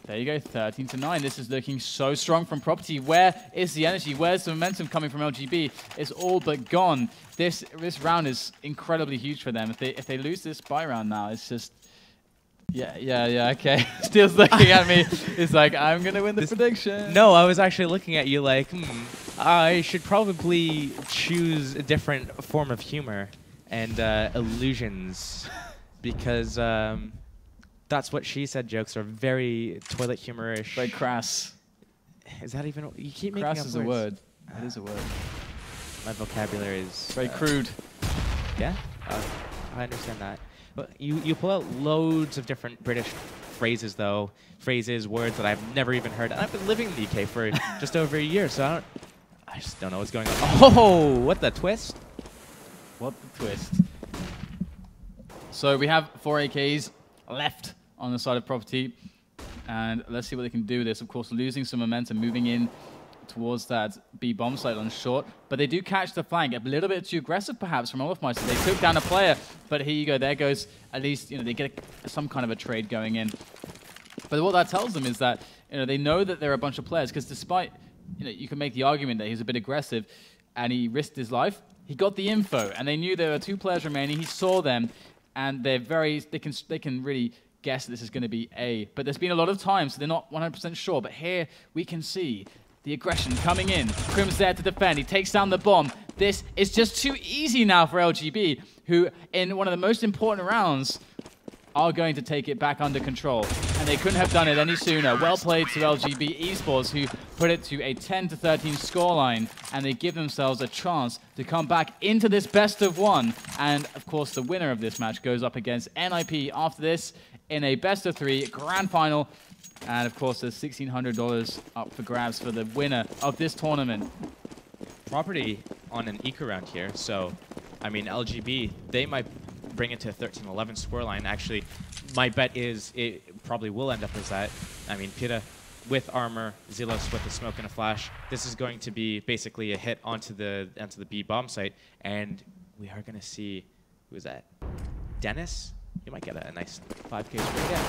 there you go, 13-9. This is looking so strong from Property. Where is the energy? Where's the momentum coming from LGB? It's all but gone. This round is incredibly huge for them. If they lose this buy round now, it's just yeah, okay. Steel's looking at me. It's like, I'm going to win the prediction. No, I was actually looking at you like, I should probably choose a different form of humor and illusions because that's what she said jokes are very toilet humor-ish. Very crass. Is that even... You keep making crass up is words. a word. It is a word. My vocabulary is... Very crude. Yeah, I understand that. But you pull out loads of different British phrases, though. Phrases, words that I've never even heard. And I've been living in the UK for just over a year, so I just don't know what's going on. Oh, what the twist? What the twist? So we have 4 AKs left on the side of Property. And let's see what they can do with this. Of course, losing some momentum, moving in towards that B bomb site on short, but they do catch the flank. A little bit too aggressive, perhaps, from Olafmeister. They took down a player, but here you go. There goes, at least, they get some kind of a trade going in. But what that tells them is that, they know that there are a bunch of players, because despite, you can make the argument that he's a bit aggressive and he risked his life, he got the info, and they knew there were 2 players remaining. He saw them, and they can really guess that this is going to be A. But there's been a lot of time, so they're not 100% sure. But here we can see the aggression coming in. Crim's there to defend. He takes down the bomb. This is just too easy now for LGB, who in one of the most important rounds are going to take it back under control. And they couldn't have done it any sooner. Well played to LGB Esports, who put it to a 10-13 scoreline, and they give themselves a chance to come back into this best of 1. And of course, the winner of this match goes up against NIP after this in a best of 3 grand final. And of course, there's $1,600 up for grabs for the winner of this tournament. Property on an eco round here, so I mean LGB, they might bring it to a 13-11 scoreline. Actually, my bet is it probably will end up as that. I mean, Pitta with armor, Zelos with a smoke and a flash. This is going to be basically a hit onto the B bomb site, and we are going to see, who is that? Dennis? You might get a nice 5K straight down.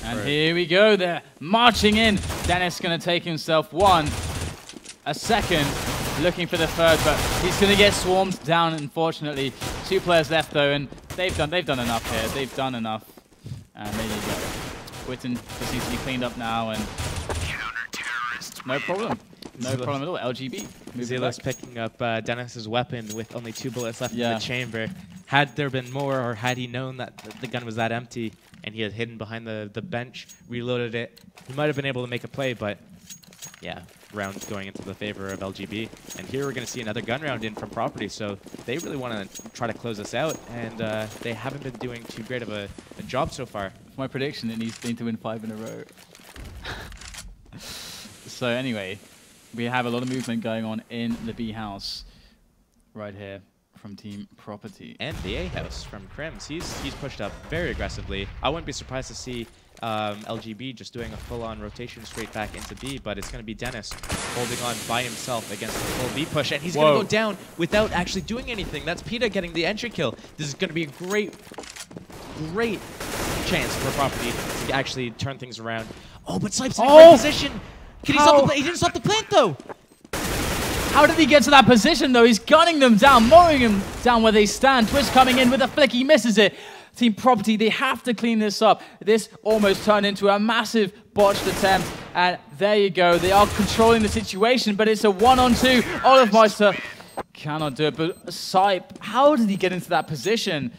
And here we go. They're marching in. Dennis going to take himself 1, a second, looking for the 3rd, but he's going to get swarmed down. Unfortunately, 2 players left though, and they've done enough here. They've done enough. And there you go. Witten just needs to be cleaned up now, and no problem. No problem at all. LGB. Zelos picking up Dennis's weapon with only 2 bullets left in the chamber. Had there been more, or had he known that the gun was that empty and he had hidden behind the bench, reloaded it, he might have been able to make a play, but yeah, round going into the favor of LGB. And here we're going to see another gun round in from Property, so they really want to try to close this out, and they haven't been doing too great of a job so far. For my prediction, it needs to win 5 in a row. So anyway, we have a lot of movement going on in the B house right here from Team Property. And the A house from Crims. He's pushed up very aggressively. I wouldn't be surprised to see LGB just doing a full-on rotation straight back into B, but it's going to be Dennis holding on by himself against the full B push, and he's going to go down without actually doing anything. That's Pitta getting the entry kill. This is going to be a great chance for Property to actually turn things around. Oh, but Slipe's in a great position. Can he stop the He didn't stop the plant, though. How did he get to that position, though? He's gunning them down, mowing them down where they stand. Twist coming in with a flick. He misses it. Team Property, they have to clean this up. This almost turned into a massive botched attempt. And there you go. They are controlling the situation, but it's a 1-on-2. Olafmeister cannot do it. But Sipe, how did he get into that position?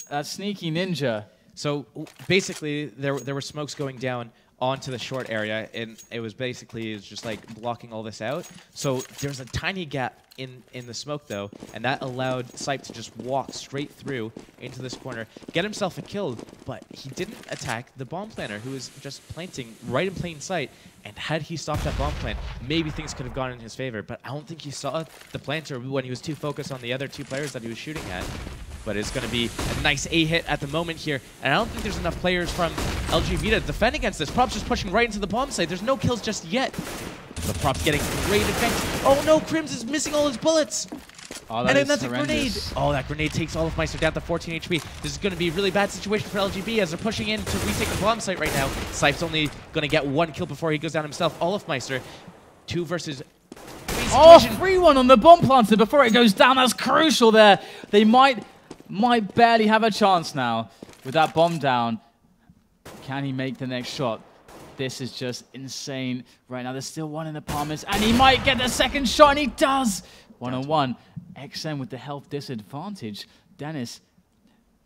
That sneaky ninja. So basically, there were smokes going down onto the short area, and it was just like blocking all this out. So there's a tiny gap in the smoke, though, and that allowed Sipe to just walk straight through into this corner, get himself a kill, but he didn't attack the bomb planter, who was just planting right in plain sight. And had he stopped that bomb plant, maybe things could have gone in his favor. But I don't think he saw the planter when he was too focused on the other two players that he was shooting at. But it's going to be a nice A hit at the moment here. And I don't think there's enough players from LGB to defend against this. Prop's just pushing right into the bomb site. There's no kills just yet. But Prop's getting great effect. Oh no, Crims is missing all his bullets. Oh, and then that's a grenade. Oh, that grenade takes all of Meister down to 14 HP. This is going to be a really bad situation for LGB as they're pushing in to retake the bomb site right now. Sipe's only going to get one kill before he goes down himself. Olaf Meister, 2 versus 3 situation. Oh, 3-1 on the bomb planter before it goes down. That's crucial there. They might barely have a chance now with that bomb down. Can he make the next shot? This is just insane. Right now, there's still one in the Palmers, and he might get the second shot, and he does. 1-on-1. XM with the health disadvantage. Dennis,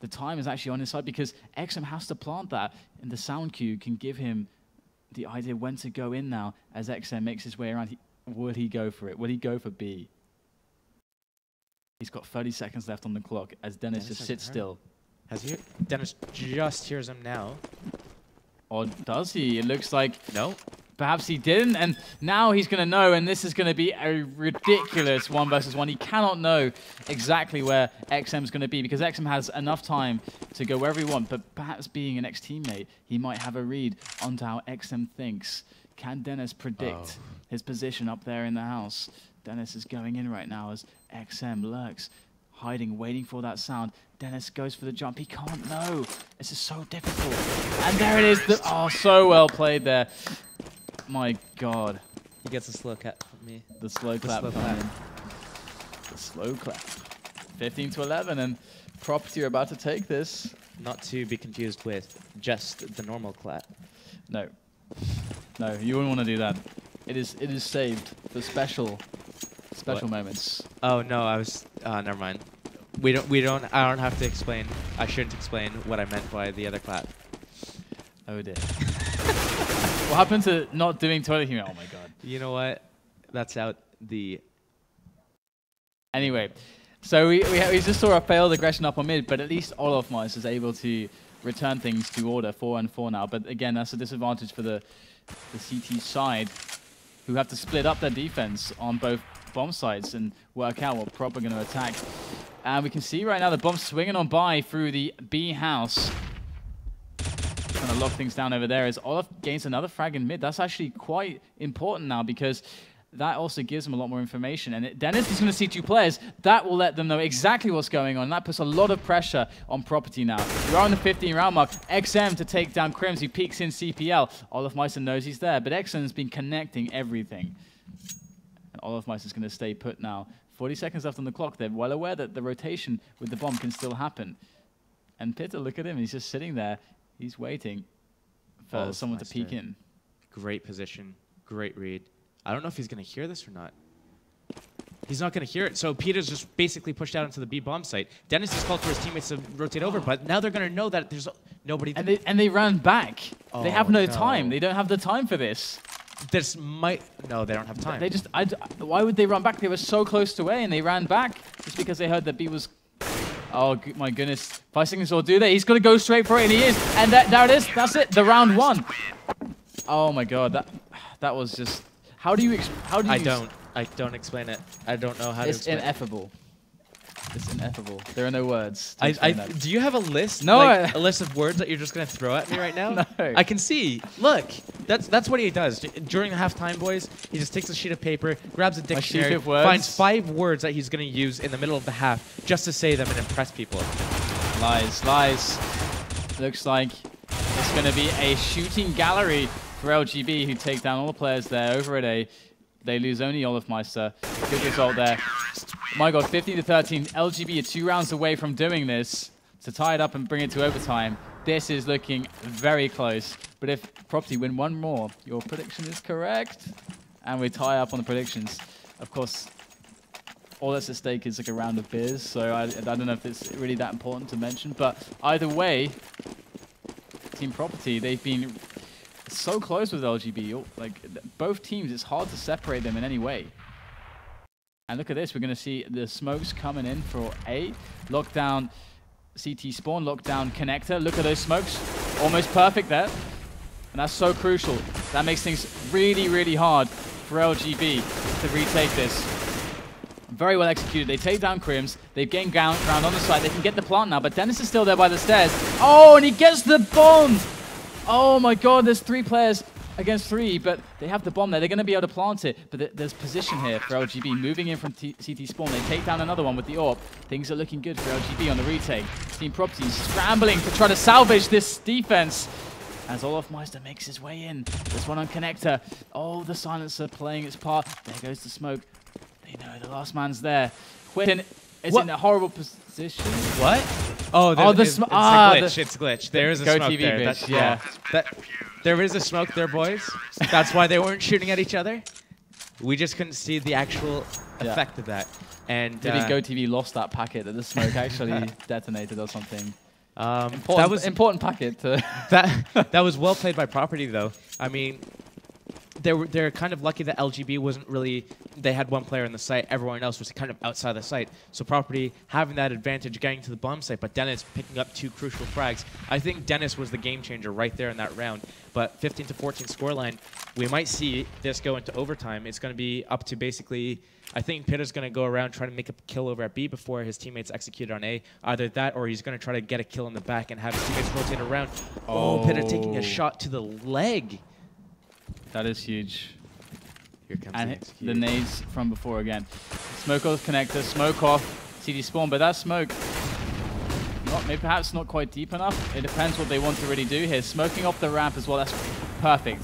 the time is actually on his side because XM has to plant that, and the sound cue can give him the idea when to go in now as XM makes his way around. Would he go for it? Would he go for B? He's got 30 seconds left on the clock as Dennis just sits still. Has he? Dennis just hears him now. Or does he? It looks like no. Perhaps he didn't, and now he's going to know, and this is going to be a ridiculous 1 versus 1. He cannot know exactly where XM's going to be because XM has enough time to go wherever he wants, but perhaps being an ex-teammate, he might have a read onto how XM thinks. Can Dennis predict his position up there in the house? Dennis is going in right now as XM lurks, hiding, waiting for that sound. Dennis goes for the jump. He can't know. This is so difficult. And there it is. Oh, so well played there. My God. He gets a slow clap from me. The slow clap. The slow clap. 15-11, and Property are about to take this. Not to be confused with just the normal clap. No. No, you wouldn't want to do that. It is saved for special moments. Oh no, I was never mind. I don't have to explain. I shouldn't explain what I meant by the other clap. Oh dear. What happened to not doing toilet humor? Oh my God. You know what? That's out the... Anyway, so we just saw a failed aggression up on mid, but at least Olaf Meister is able to return things to order, 4-4 now. But again, that's a disadvantage for the CT side, who have to split up their defense on both bomb sites and work out what Prop are going to attack. And we can see right now the bomb swinging on by through the B house. Trying to lock things down over there as Olaf gains another frag in mid. That's actually quite important now because that also gives him a lot more information. And Dennis is going to see 2 players. That will let them know exactly what's going on. That puts a lot of pressure on Property now. We're on the 15-round mark. XM to take down Crims, who peeks in CPL. Olaf Meister knows he's there, but XM's been connecting everything. And Olaf Meister's going to stay put now. 40 seconds left on the clock. They're well aware that the rotation with the bomb can still happen. And Pitta, look at him. He's just sitting there. He's waiting for someone to peek in. Great position. Great read. I don't know if he's going to hear this or not. He's not going to hear it. So Peter's just basically pushed out into the B bomb site. Dennis has called for his teammates to rotate over, but now they're going to know that there's nobody there. And they ran back. They have no time. They don't have the time for this. No, they don't have time. They just, why would they run back? They were so close to A, and they ran back just because they heard that B was... Oh my goodness. 5 seconds will do that. He's going to go straight for it, and he is. And there it is. That's it. The round 1. Oh my God. That was just... How do you... I don't explain it. I don't know how to explain it. It's ineffable. It's ineffable. There are no words. Do you have a list? No. Like, a list of words that you're just going to throw at me right now? No. I can see. Look. That's what he does. During the halftime, boys, he just takes a sheet of paper, grabs a dictionary, finds 5 words that he's going to use in the middle of the half just to say them and impress people. Lies. Looks like it's going to be a shooting gallery for LGB, who take down all the players there over at A. They lose only Olaf Meister. Good result there. My God, 15-13. LGB are 2 rounds away from doing this to tie it up and bring it to overtime. This is looking very close. But if Property win 1 more, your prediction is correct. And we tie up on the predictions. Of course, all that's at stake is like a round of beers. So I don't know if it's really that important to mention. But either way, Team Property, they've been so close with LGB. Like, both teams, it's hard to separate them in any way. And look at this. We're going to see the smokes coming in for A. Lockdown CT spawn, lockdown connector. Look at those smokes. Almost perfect there. And that's so crucial. That makes things really, really hard for LGB to retake this. Very well executed. They take down Crims. They've gained ground on the side. They can get the plant now, but Dennis is still there by the stairs. Oh, and he gets the bomb! Oh my god, there's 3 players against 3, but they have the bomb there. They're going to be able to plant it, but there's position here for LGB. Moving in from CT spawn, they take down another one with the AWP. Things are looking good for LGB on the retake. Team Property scrambling to try to salvage this defense as Olofmeister makes his way in. There's one on connector. Oh, the silencer playing its part. There goes the smoke. They know the last man's there. Quinton is in a horrible position. What? Oh, it's glitch. It's glitch. There is a smoke TV there. glitch, yeah. There is a smoke there, boys. That's why they weren't shooting at each other. We just couldn't see the actual effect of that. And maybe GoTV lost that packet that the smoke actually detonated or something. That was important packet. That was well played by Property, though. I mean, they're kind of lucky that LGB wasn't really. They had one player in the site. Everyone else was kind of outside the site. So Property having that advantage getting to the bomb site, but Dennis picking up 2 crucial frags. I think Dennis was the game changer right there in that round. But 15-14 scoreline, we might see this go into overtime. It's going to be up to basically. I think Pitter's going to go around trying to make a kill over at B before his teammates execute on A. Either that or he's going to try to get a kill in the back and have his teammates rotate around. Oh, Pitter taking a shot to the leg. That is huge. Here comes and the nades from before again. Smoke off connector, smoke off CD spawn, but that smoke, maybe perhaps not quite deep enough. It depends what they want to really do here. Smoking off the ramp as well, that's perfect.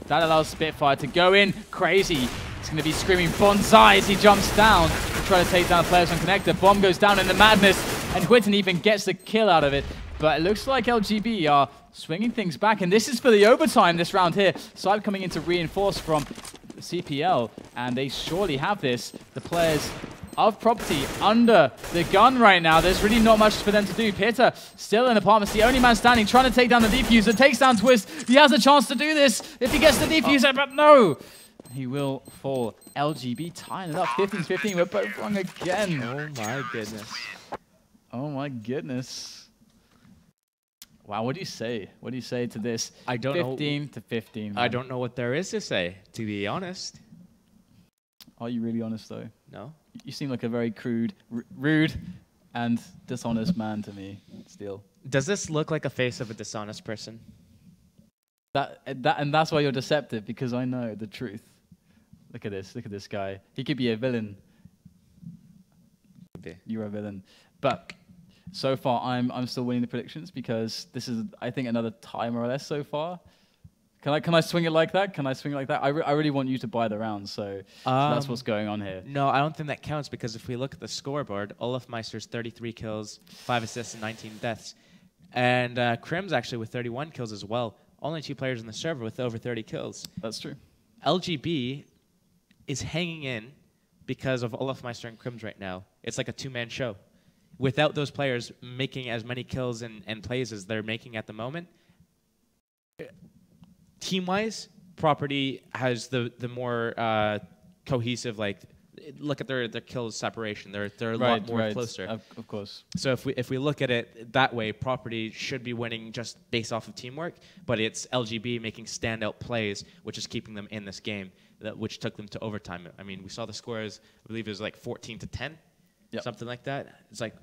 That allows Spitfire to go in crazy. It's going to be screaming bonsai as he jumps down to try to take down players on connector. Bomb goes down in the madness, and Quinton even gets the kill out of it. But it looks like LGB are swinging things back, and this is for the overtime this round here. Side coming in to reinforce from CPL, and they surely have this. The players of Property under the gun right now. There's really not much for them to do. Pitter still in apartments, the only man standing, trying to take down the defuser. Takes down Twist. He has a chance to do this if he gets the defuser, but no! He will fall. LGB tying it up 15-15. We're both wrong again. Oh my goodness. Oh my goodness. Wow, what do you say? What do you say to this? I don't know. 15-15. I don't know what there is to say, to be honest. Are you really honest, though? No. You seem like a very crude, rude, and dishonest man to me, still. Does this look like a face of a dishonest person? And that's why you're deceptive, because I know the truth. Look at this guy. He could be a villain. You're a villain. But so far, I'm still winning the predictions because this is, I think, another tie more or less so far. Can I swing it like that? Can I swing it like that? I really want you to buy the round, so that's what's going on here. No, I don't think that counts because if we look at the scoreboard, Olofmeister's 33 kills, 5 assists, and 19 deaths. And Krim's actually with 31 kills as well. Only 2 players in the server with over 30 kills. That's true. LGB is hanging in because of Olofmeister and Krims right now. It's like a 2-man show. Without those players making as many kills and plays as they're making at the moment, team-wise, Property has the more cohesive, like, look at their kills separation. They're a lot more closer. Of course. So if we look at it that way, Property should be winning just based off of teamwork, but it's LGB making standout plays, which is keeping them in this game, which took them to overtime. I mean, we saw the scores, I believe it was like 14-10, something like that. It's like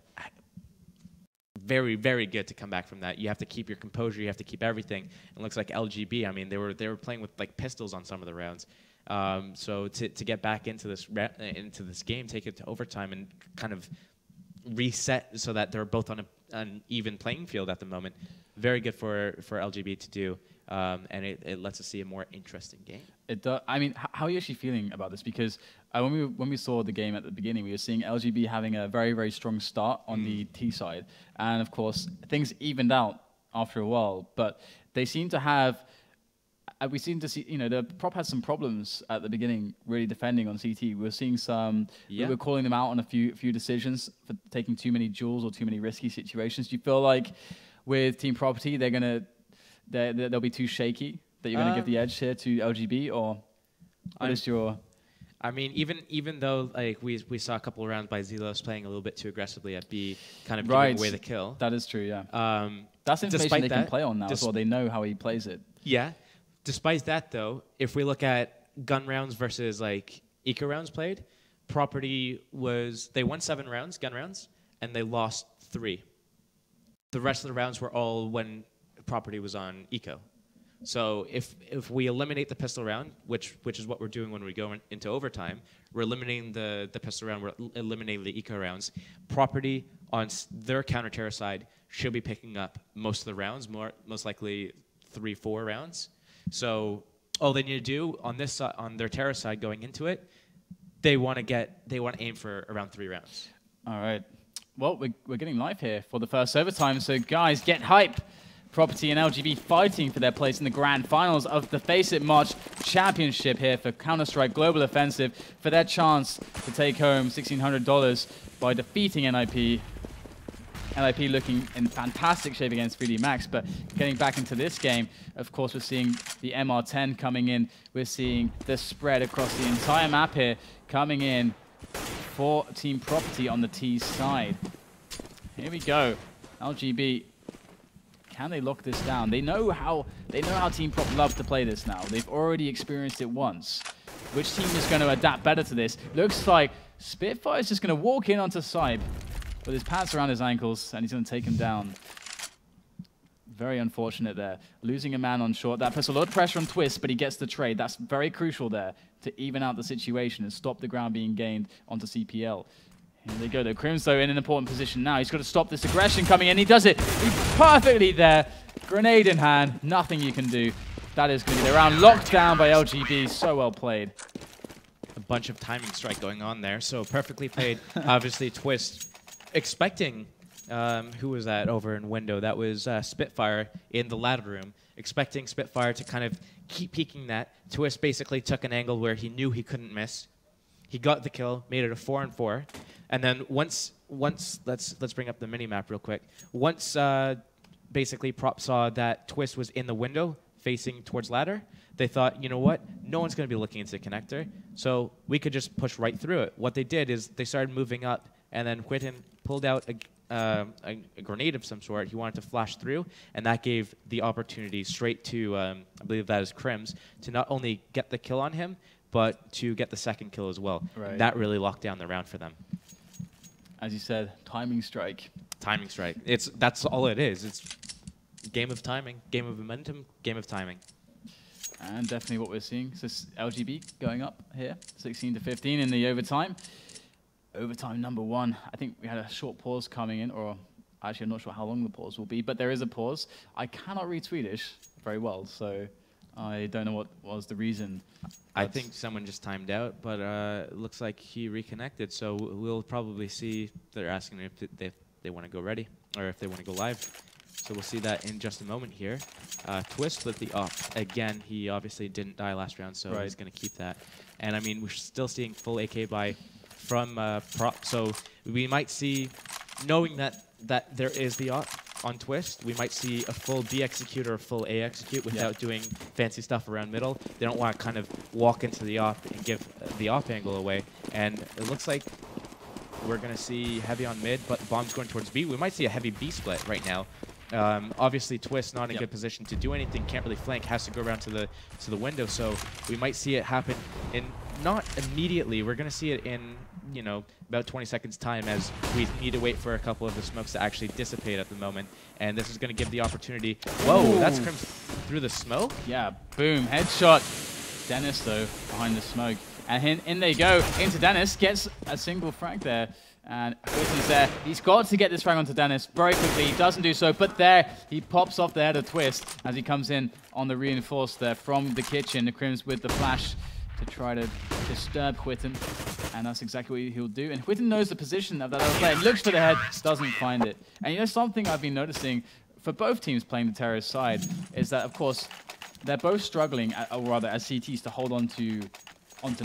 very, very good to come back from that. You have to keep your composure. You have to keep everything. It looks like LGB, I mean, they were playing with like pistols on some of the rounds. So to get back into this game, take it to overtime, and kind of reset so that they're both on an even playing field at the moment. Very good for LGB to do, and it lets us see a more interesting game. It does. I mean, how are you actually feeling about this? Because when we saw the game at the beginning, we were seeing LGB having a very, very strong start on the T side, and of course things evened out after a while. But they seem to have. We seem to see, the prop had some problems at the beginning, really defending on CT. We were seeing some, we were calling them out on a few decisions for taking too many duels or too many risky situations. Do you feel like with Team Property, they'll be too shaky, that you're going to give the edge here to LGB, or what is your I mean, even though like we saw a couple of rounds by Zelos playing a little bit too aggressively at B, kind of giving away the kill. That is true, yeah. That's information they can play on now as well. They know how he plays it. Yeah. Despite that, though, if we look at gun rounds versus like eco rounds played, Property they won 7 rounds, gun rounds, and they lost 3. The rest of the rounds were all when Property was on eco. So if we eliminate the pistol round, which is what we're doing when we go into overtime, we're eliminating the pistol round, we're eliminating the eco rounds. Property on their counter-terror side should be picking up most of the rounds, most likely 3-4 rounds. So all they need to do on this on their terror side going into it, they want to aim for around 3 rounds. All right. Well, we're getting live here for the first overtime, so guys, get hype. Property and LGB fighting for their place in the grand finals of the FACEIT March Championship here for Counter-Strike Global Offensive for their chance to take home $1,600 by defeating NIP. NIP looking in fantastic shape against 3D Max, but getting back into this game, of course, we're seeing the MR10 coming in. We're seeing the spread across the entire map here coming in for Team Property on the T side. Here we go. LGB. Can they lock this down? They know how Team Prop love to play this now. They've already experienced it once. Which team is going to adapt better to this? Looks like Spitfire is just going to walk in onto Saib with his pants around his ankles, and he's going to take him down. Very unfortunate there. Losing a man on short. That puts a lot of pressure on Twist, but he gets the trade. That's very crucial there to even out the situation and stop the ground being gained onto CPL. Here they go, though. Crims, though, in an important position now. He's got to stop this aggression coming in. He does it. He's perfectly there. Grenade in hand. Nothing you can do. That is going to be the round. Locked down by LGB. So well played. A bunch of timing strike going on there. So perfectly played. Obviously, Twist expecting... who was that over in window? That was Spitfire in the ladder room. Expecting Spitfire to kind of keep peeking that. Twist basically took an angle where he knew he couldn't miss. He got the kill, made it a 4-on-4. And then once let's bring up the mini map real quick. Once basically Prop saw that Twist was in the window facing towards ladder, they thought, you know what? No one's going to be looking into the connector, so we could just push right through it. What they did is they started moving up, and then Whitten pulled out a grenade of some sort. He wanted to flash through, and that gave the opportunity straight to, I believe that is Crims, to not only get the kill on him, but to get the second kill as well. Right. That really locked down the round for them. As you said, timing strike. Timing strike. That's all it is. It's game of timing, game of momentum, game of timing. And definitely what we're seeing. So LGB going up here, 16-15 in the overtime. Overtime number 1. I think we had a short pause coming in, or actually I'm not sure how long the pause will be, but there is a pause. I cannot read Swedish very well, so I don't know what was the reason. I think someone just timed out, but it looks like he reconnected, so we'll probably see. They're asking if they want to go ready, or if they want to go live. So we'll see that in just a moment here. Twist with the op. Again, he obviously didn't die last round, so he's going to keep that. And I mean, we're still seeing full AK buy from Prop, so we might see, knowing that there is the op on Twist, we might see a full B execute or a full A execute without doing fancy stuff around middle. They don't want to kind of walk into the op and give the op angle away. And it looks like we're going to see heavy on mid, but bomb's going towards B. We might see a heavy B split right now. Obviously, Twist not in good position to do anything, can't really flank, has to go around to the window. So we might see it happen in not immediately. We're going to see it in, you know, about 20 seconds time, as we need to wait for a couple of the smokes to actually dissipate at the moment. And this is going to give the opportunity. Whoa, that's Crims through the smoke? Yeah, boom, headshot. Dennis, though, behind the smoke. And in they go, into Dennis, gets a single frag there. And Whitten's there. He's got to get this frag onto Dennis very quickly. He doesn't do so, but there, he pops off the head of Twist as he comes in on the reinforced there from the kitchen. The Crims with the flash to try to disturb Whitten. And that's exactly what he'll do. And Whitten knows the position of that other player. Looks for the head, doesn't find it. And you know, something I've been noticing for both teams playing the terrorist side is that, of course, they're both struggling, or rather as CTs, to hold onto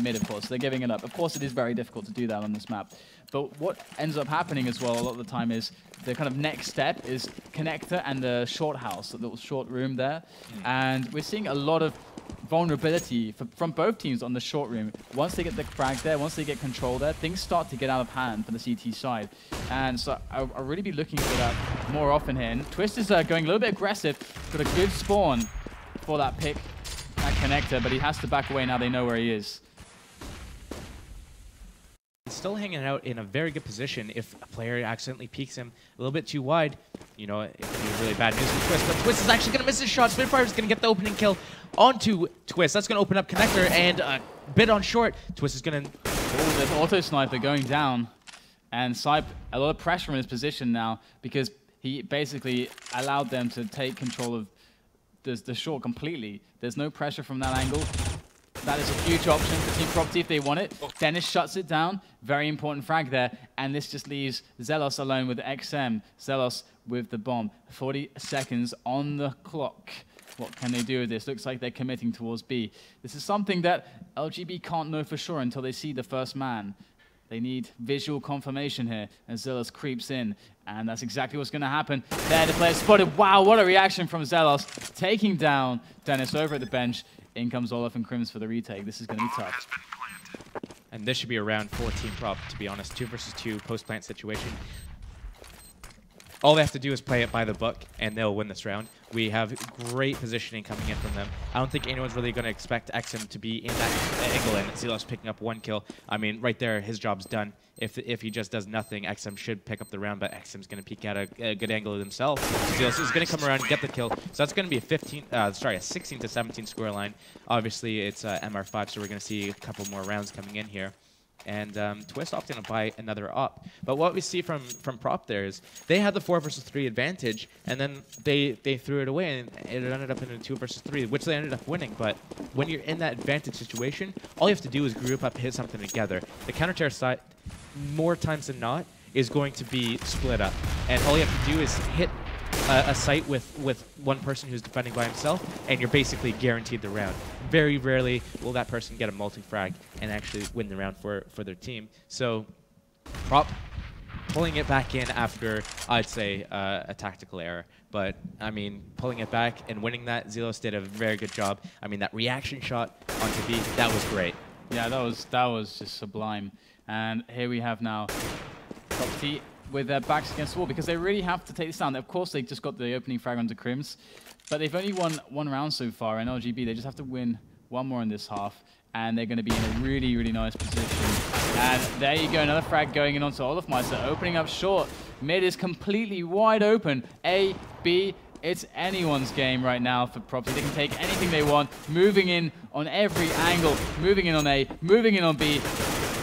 mid, of course. They're giving it up. Of course, it is very difficult to do that on this map. But what ends up happening as well a lot of the time is the kind of next step is connector and the short house, the little short room there. And we're seeing a lot of vulnerability from both teams on the short room. Once they get the frag there, once they get control there, things start to get out of hand for the CT side. And so I'll really be looking for that more often here. And Twist is going a little bit aggressive. Got a good spawn for that pick, that connector, but he has to back away now they know where he is. He's still hanging out in a very good position. If a player accidentally peeks him a little bit too wide, you know, it could be really bad news for Twist. But Twist is actually going to miss his shot. Spitfire is going to get the opening kill onto Twist. That's going to open up connector and a bit on short. Twist is going to... Oh, there's auto sniper going down. And Sype, a lot of pressure in his position now because he basically allowed them to take control of the short completely. There's no pressure from that angle. That is a huge option for Team Property if they want it. Dennis shuts it down. Very important frag there. And this just leaves Zelos alone with XM. Zelos with the bomb. 40 seconds on the clock. What can they do with this? Looks like they're committing towards B. This is something that LGB can't know for sure until they see the first man. They need visual confirmation here as Zelos creeps in. And that's exactly what's going to happen. There, the player spotted. Wow, what a reaction from Zelos. Taking down Dennis over at the bench. In comes Olaf and Crims for the retake. This is going to be tough. And this should be a round 14 prop, to be honest. 2 versus 2 post-plant situation. All they have to do is play it by the book, and they'll win this round. We have great positioning coming in from them. I don't think anyone's really going to expect XM to be in that angle, and Zelos picking up 1 kill. I mean, right there, his job's done. If he just does nothing, XM should pick up the round, but XM's going to peek at a good angle himself. Zelos is going to come around and get the kill. So that's going to be a 16 to 17 scoreline. Obviously, it's MR5, so we're going to see a couple more rounds coming in here. And Twist opting to buy another up. But what we see from Prop there is they had the 4 versus 3 advantage, and then they threw it away, and it ended up in a 2 versus 3, which they ended up winning. But when you're in that advantage situation, all you have to do is group up, hit something together. The counter-terror side, more times than not, is going to be split up. And all you have to do is hit a site with one person who's defending by himself, and you're basically guaranteed the round. Very rarely will that person get a multi-frag and actually win the round for their team. So Prop pulling it back in after, I'd say, a tactical error. But, I mean, pulling it back and winning that, Zelos did a very good job. I mean, that reaction shot onto B, that was great. Yeah, that was just sublime. And here we have now Property with their backs against the wall because they really have to take this down. Of course, they just got the opening frag onto Crims, but they've only won 1 round so far in LGB. They just have to win 1 more in this half, and they're going to be in a really, really nice position. And there you go, another frag going in onto Olafmeister, opening up short. Mid is completely wide open. A, B, it's anyone's game right now for Property. They can take anything they want, moving in on every angle, moving in on A, moving in on B.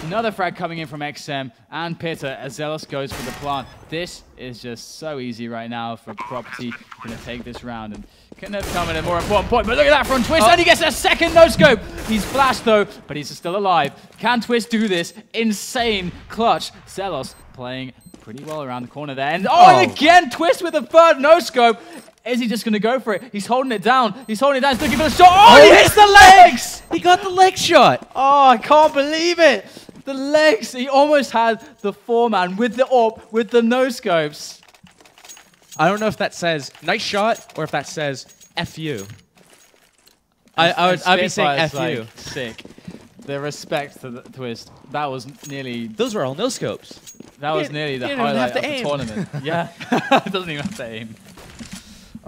Another frag coming in from XM and Pitta as Zelos goes for the plant. This is just so easy right now for Property. Going to take this round and couldn't have come at a more important point. But look at that from Twist, and he gets a second no-scope. He's flashed though, but he's still alive. Can Twist do this? Insane clutch. Zelos playing pretty well around the corner there. And and again, Twist with a third no-scope. Is he just going to go for it? He's holding it down. He's holding it down. He's looking for the shot. Oh, he hits the legs! He got the leg shot. Oh, I can't believe it. The legs. He almost had the 4-man with the AWP, with the no-scopes. I don't know if that says nice shot or if that says F you. I'd be saying F you. Like, sick. The respect to the Twist. That was nearly... Those were all no-scopes. That was nearly the highlight of the tournament. Yeah. It doesn't even have to aim.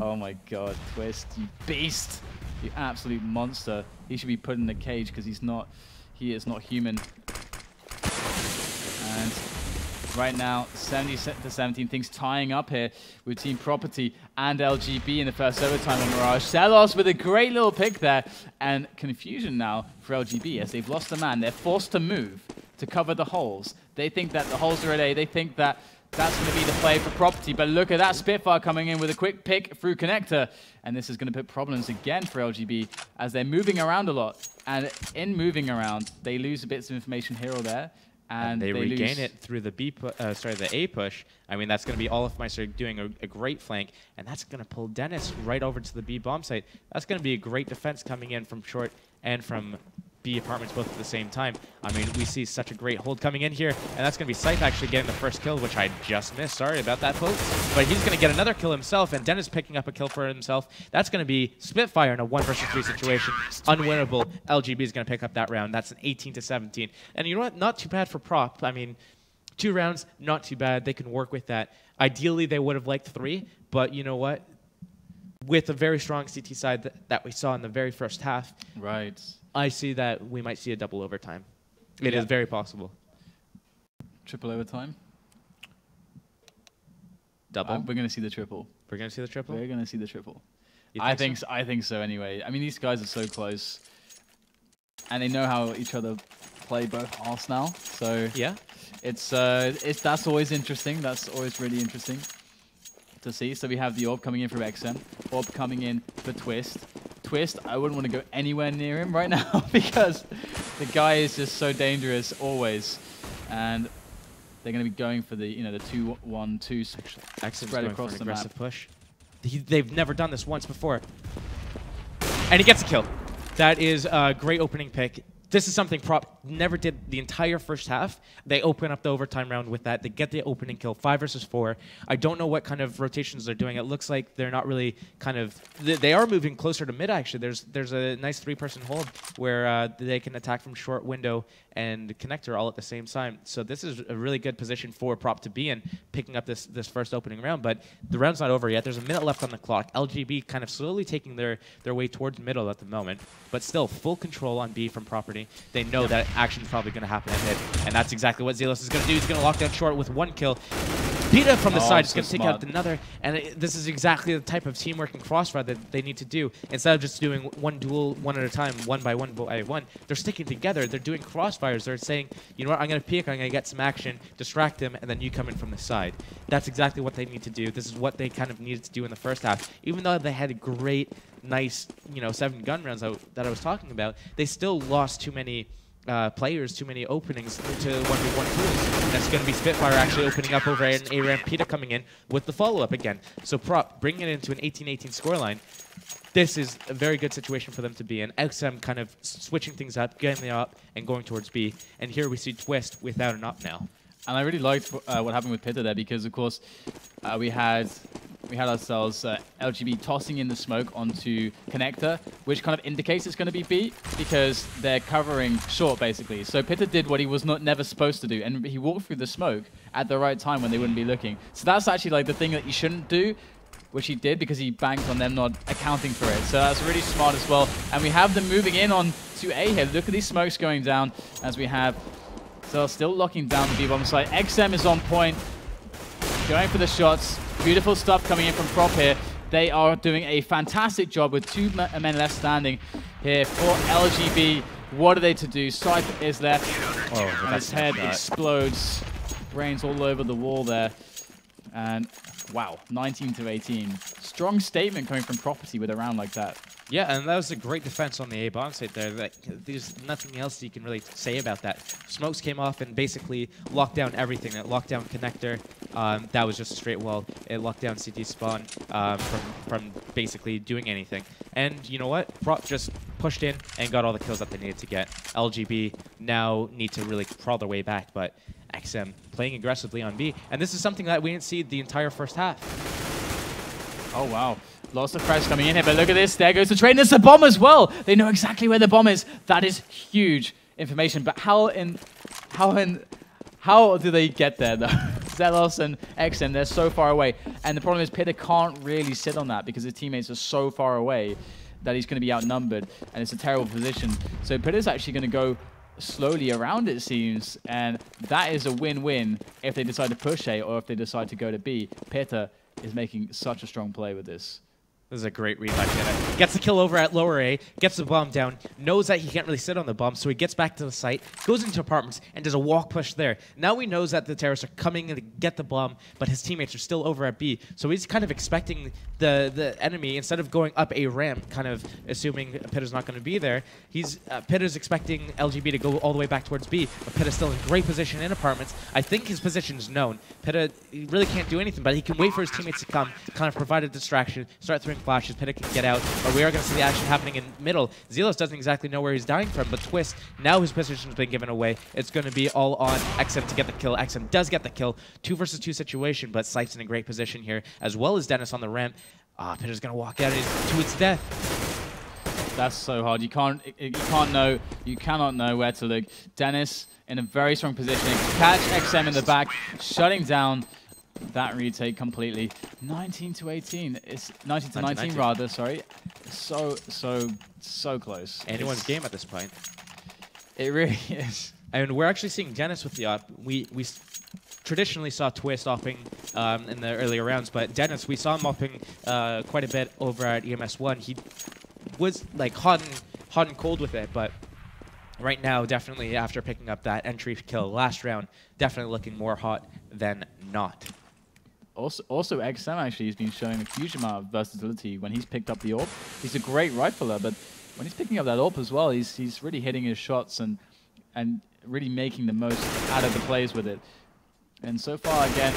Oh my god, Twist, you beast. You absolute monster. He should be put in a cage because he is not human. And right now, 70 to 17, things tying up here with Team Property and LGB in the first overtime on Mirage. Zelos with a great little pick there, and confusion now for LGB as they've lost a man. They're forced to move to cover the holes. They think that the holes are at A. They think that that's going to be the play for Property, but look at that Spitfire coming in with a quick pick through connector, and this is going to put problems again for LGB as they're moving around a lot, and in moving around, they lose bits of information here or there, and they regain it through the the A push. I mean, that's going to be Olafmeister doing a great flank, and that's going to pull Dennis right over to the B bomb site. That's going to be a great defense coming in from short and from B apartments both at the same time. I mean, we see such a great hold coming in here, and that's going to be Scythe actually getting the first kill, which I just missed. Sorry about that, folks. But he's going to get another kill himself, and Dennis picking up a kill for himself. That's going to be Spitfire in a 1 versus 3 situation. Unwinnable. LGB is going to pick up that round. That's an 18-17. And you know what? Not too bad for Prop. I mean, 2 rounds, not too bad. They can work with that. Ideally, they would have liked 3, but you know what? With a very strong CT side that we saw in the very first half, right, I see that we might see a double overtime. It is very possible. Triple overtime? Double? We're going to see the triple. We're going to see the triple? We're going to see the triple. I think so anyway. I mean, these guys are so close. And they know how each other play both halves now. So yeah, that's always interesting. That's always really interesting to see. So we have the Orb coming in from XM. Orb coming in for Twist. Twist, I wouldn't want to go anywhere near him right now because the guy is just so dangerous always. And they're going to be going for the 2-1-2 spread across the aggressive map. Push. They've never done this once before. And he gets a kill. That is a great opening pick. This is something Prop never did the entire first half. They open up the overtime round with that. They get the opening kill, 5 versus 4. I don't know what kind of rotations they're doing. It looks like they're not really kind of... They are moving closer to mid, actually. There's a nice 3-person hold where they can attack from short window and connector all at the same time. So this is a really good position for Prop to be in, picking up this first opening round. But the round's not over yet. There's a minute left on the clock. LGB kind of slowly taking their way towards middle at the moment. But still, full control on B from Property. They know that action's probably going to happen at mid, and that's exactly what Zealous is going to do. He's going to lock down short with 1 kill. Pita from the side is going to take out another, and this is exactly the type of teamwork and crossfire that they need to do. Instead of just doing one duel one at a time, one by one, they're sticking together. They're doing crossfires. They're saying, you know what, I'm going to peek, I'm going to get some action, distract him, and then you come in from the side. That's exactly what they need to do. This is what they kind of needed to do in the first half. Even though they had a great, nice, 7 gun rounds that I was talking about, they still lost too many players, too many openings to 1v1 tools. That's going to be Spitfire actually opening up over an A-Ramp. Pita coming in with the follow-up again. So Prop bringing it into an 18-18 scoreline. This is a very good situation for them to be in. XM kind of switching things up, getting it up, and going towards B. And here we see Twist without an up now. And I really liked what happened with Pita there because, of course, we had ourselves LGB tossing in the smoke onto connector, which kind of indicates it's going to be B because they're covering short, basically. So Pita did what he was never supposed to do, and he walked through the smoke at the right time when they wouldn't be looking. So that's actually like the thing that you shouldn't do, which he did because he banked on them not accounting for it. So that's really smart as well. And we have them moving in on to A here. Look at these smokes going down as we have... So still locking down the B-bomb side. XM is on point, going for the shots. Beautiful stuff coming in from Prop here. They are doing a fantastic job with 2 men left standing here for LGB. What are they to do? Scythe is left, and his head explodes. Brains all over the wall there. And wow, 19-18. Strong statement coming from Property with a round like that. Yeah, and that was a great defense on the A bomb site there. There's nothing else you can really say about that. Smokes came off and basically locked down everything. It locked down connector. That was just a straight wall. It locked down CT spawn from basically doing anything. And you know what? Prop just pushed in and got all the kills that they needed to get. LGB now need to really crawl their way back, but XM playing aggressively on B. And this is something that we didn't see the entire first half. Oh, wow. Lots of crowds coming in here, but look at this. There goes the train. There's the bomb as well. They know exactly where the bomb is. That is huge information. But how do they get there, though? Zelos and XM, they're so far away. And the problem is Pita can't really sit on that because his teammates are so far away that he's going to be outnumbered. And it's a terrible position. So Pita's actually going to go slowly around, it seems. And that is a win-win if they decide to push A or if they decide to go to B. Pita is making such a strong play with this. This is a great read by Pita. Gets the kill over at lower A, gets the bomb down, knows that he can't really sit on the bomb, so he gets back to the site, goes into apartments, and does a walk push there. Now he knows that the terrorists are coming in to get the bomb, but his teammates are still over at B. So he's kind of expecting the enemy, instead of going up a ramp, kind of assuming Pita's not going to be there, Pita's expecting LGB to go all the way back towards B, but Pita's still in great position in apartments. I think his position is known. Pita really can't do anything, but he can wait for his teammates to come, kind of provide a distraction, start throwing flashes. Pinnock can get out, but we are going to see the action happening in middle. Zelos doesn't exactly know where he's dying from, but Twist, now his position's been given away. It's going to be all on XM to get the kill. XM does get the kill. 2 versus 2 situation, but Sipes in a great position here, as well as Dennis on the ramp. Pinnock's going to walk out to its death. That's so hard. You cannot know where to look. Dennis in a very strong position. Catch XM in the back, shutting down that retake completely. 19 to 18. It's 19 to 19 rather, sorry. So close. Anyone's game at this point. It really is. And we're actually seeing Dennis with the op. We traditionally saw Twist opping in the earlier rounds, but Dennis, we saw him opping quite a bit over at EMS1. He was like hot and cold with it, but right now, definitely after picking up that entry kill last round, definitely looking more hot than not. Also, XM actually has been showing a huge amount of versatility when he's picked up the AWP. He's a great rifler, but when he's picking up that AWP as well, he's really hitting his shots and really making the most out of the plays with it. And so far, again,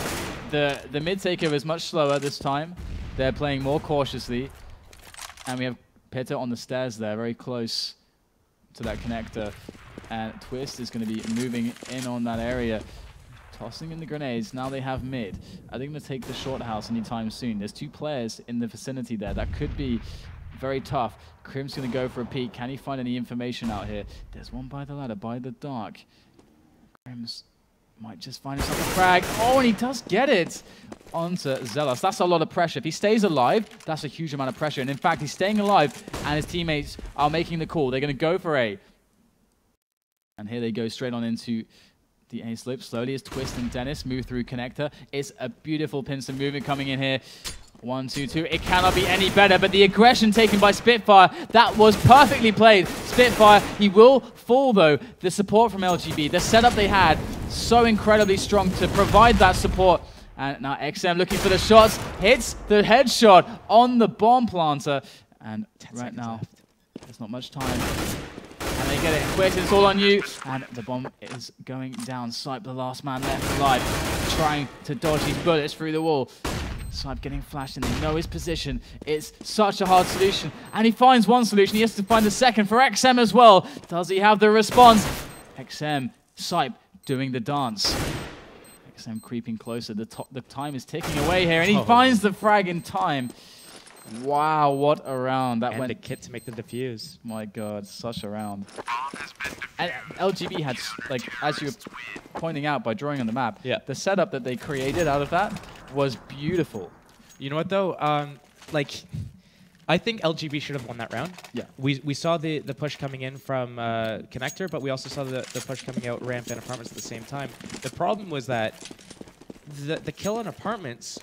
the mid taker is much slower this time. They're playing more cautiously, and we have Peter on the stairs there, very close to that connector, and Twist is going to be moving in on that area. Tossing in the grenades. Now they have mid. Are they going to take the short house anytime soon? There's 2 players in the vicinity there. That could be very tough. Crim's going to go for a peek. Can he find any information out here? There's one by the ladder, by the dark. Crim's might just find himself a frag. Oh, and he does get it onto Zealous. That's a lot of pressure. If he stays alive, that's a huge amount of pressure. And in fact, he's staying alive, and his teammates are making the call. They're going to go for A. And here they go straight on into the A slope. Slowly as Twist and Dennis move through connector. It's a beautiful pincer movement coming in here. 1, 2, 2. It cannot be any better, but the aggression taken by Spitfire, that was perfectly played. Spitfire, he will fall though. The support from LGB, the setup they had, so incredibly strong to provide that support. And now XM looking for the shots, hits the headshot on the bomb planter. And right now, there's not much time. And they get it quick, it's all on you. And the bomb is going down. Sipe, the last man left alive, trying to dodge these bullets through the wall. Sipe getting flashed and they know his position. It's such a hard solution. And he finds one solution, he has to find the second for XM as well. Does he have the response? XM, Sipe doing the dance. XM creeping closer, the time is ticking away here, and he finds the frag in time. Wow, what a round. That and went the kit to make the defuse. My god, such a round. And LGB had, like, as you were pointing out by drawing on the map, the setup that they created out of that was beautiful. You know what though? Like, I think LGB should have won that round. Yeah. We saw the push coming in from connector, but we also saw the push coming out ramp and apartments at the same time. The problem was that the kill on apartments,